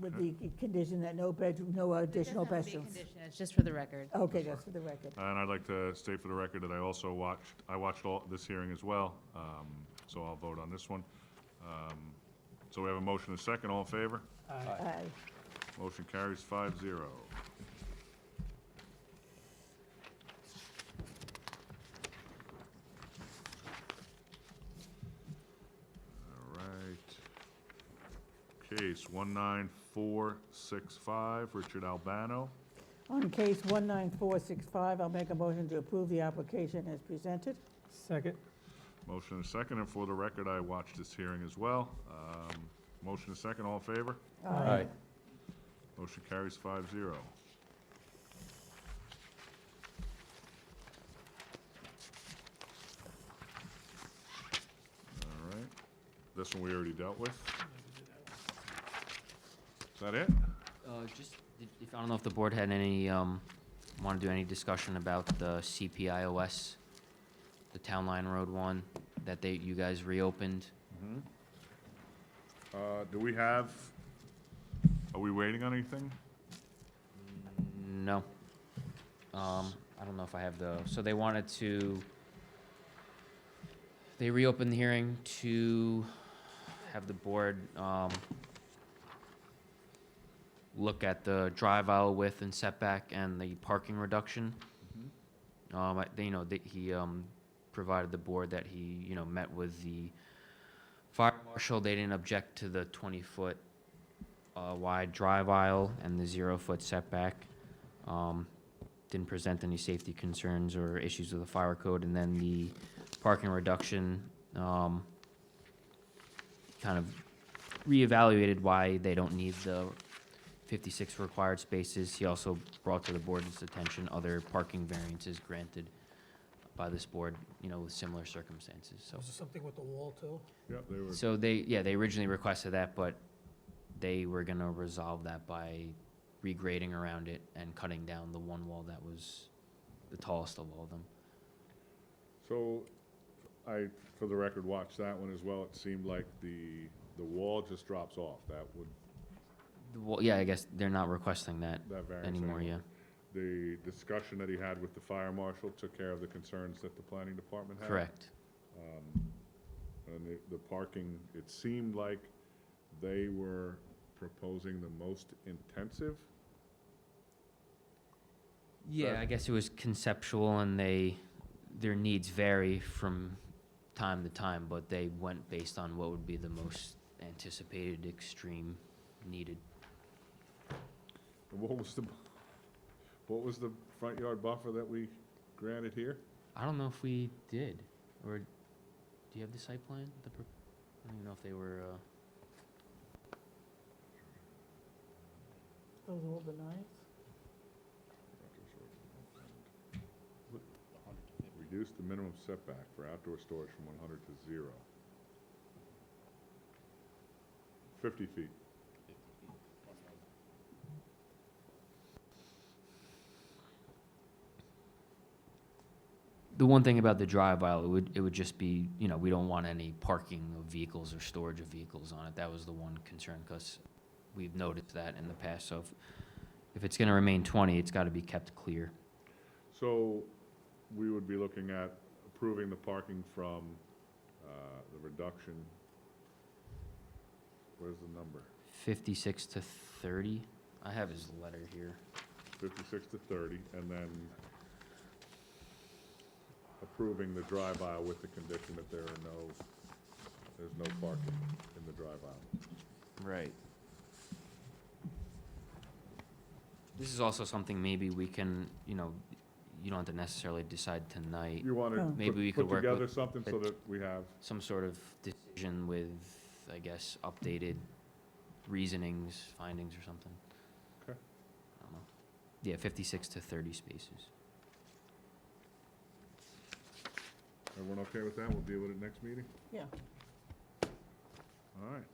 with the condition that no bedroom, no additional It doesn't have to be a bedrooms. condition, it's just for the record. Okay, that's for the record. And I'd like to state for the record that I also watched all this hearing as well, so I'll vote on this one. So we have a motion and a second. All in favor? Aye. Motion carries 5-0. All right. Case 19465, Richard Albano. On case 19465, I'll make a motion to approve the application as presented. Second? Motion and a second, and for the record, I watched this hearing as well. Motion and a second, all in favor? Aye. Motion carries 5-0. All right. This one we already dealt with. Is that it? Just, I don't know if the board had any, want to do any discussion about the CPIOS, the Town Line Road one, that you guys reopened. Do we have, are we waiting on anything? No. I don't know if I have so they wanted to, they reopened the hearing to have the board, look at the drive aisle width and setback and the parking reduction. He provided the board that he, met with the fire marshal. They didn't object to the 20-foot wide drive aisle and the 0-foot setback. Didn't present any safety concerns or issues with the fire code. And then the parking reduction, kind of reevaluated why they don't need the 56 required spaces. He also brought to the board's attention other parking variances granted by this board, with similar circumstances, so. Was there something with the wall, too? Yep, they were. So they originally requested that, but they were gonna resolve that by regrading around it and cutting down the one wall that was the tallest of all of them. So I, for the record, watched that one as well. It seemed like the wall just drops off. That would, Well, yeah, I guess they're not requesting that that variance anymore, yeah. The discussion that he had with the fire marshal took care of the concerns that the planning department had. Correct. And the parking, it seemed like they were proposing the most intensive. Yeah, I guess it was conceptual and their needs vary from time to time, but they went based on what would be the most anticipated extreme needed. What was the, What was the front yard buffer that we granted here? I don't know if we did, or do you have the site plan? I don't even know if they were, Those are all the nights. Reduce the minimum setback for outdoor storage from 100 to 0. 50 feet. the one thing about the drive aisle, it would just be, you know, we don't want any parking of vehicles or storage of vehicles on it. That was the one concern, because we've noticed that in the past. So if it's gonna remain 20, it's gotta be kept clear. So we would be looking at approving the parking from the reduction. Where's the number? 56 to 30. I have his letter here. 56 to 30, and then approving the drive aisle with the condition that there's no parking in the drive aisle. Right. This is also something maybe we can, you know, you don't have to necessarily decide tonight. You want to Maybe we could put work together with something so that we have, some sort of decision with, I guess, updated reasonings, findings or something. Okay. I don't know. Yeah, 56 to 30 spaces. everyone okay with that? We'll deal with it next meeting? Yeah. All right.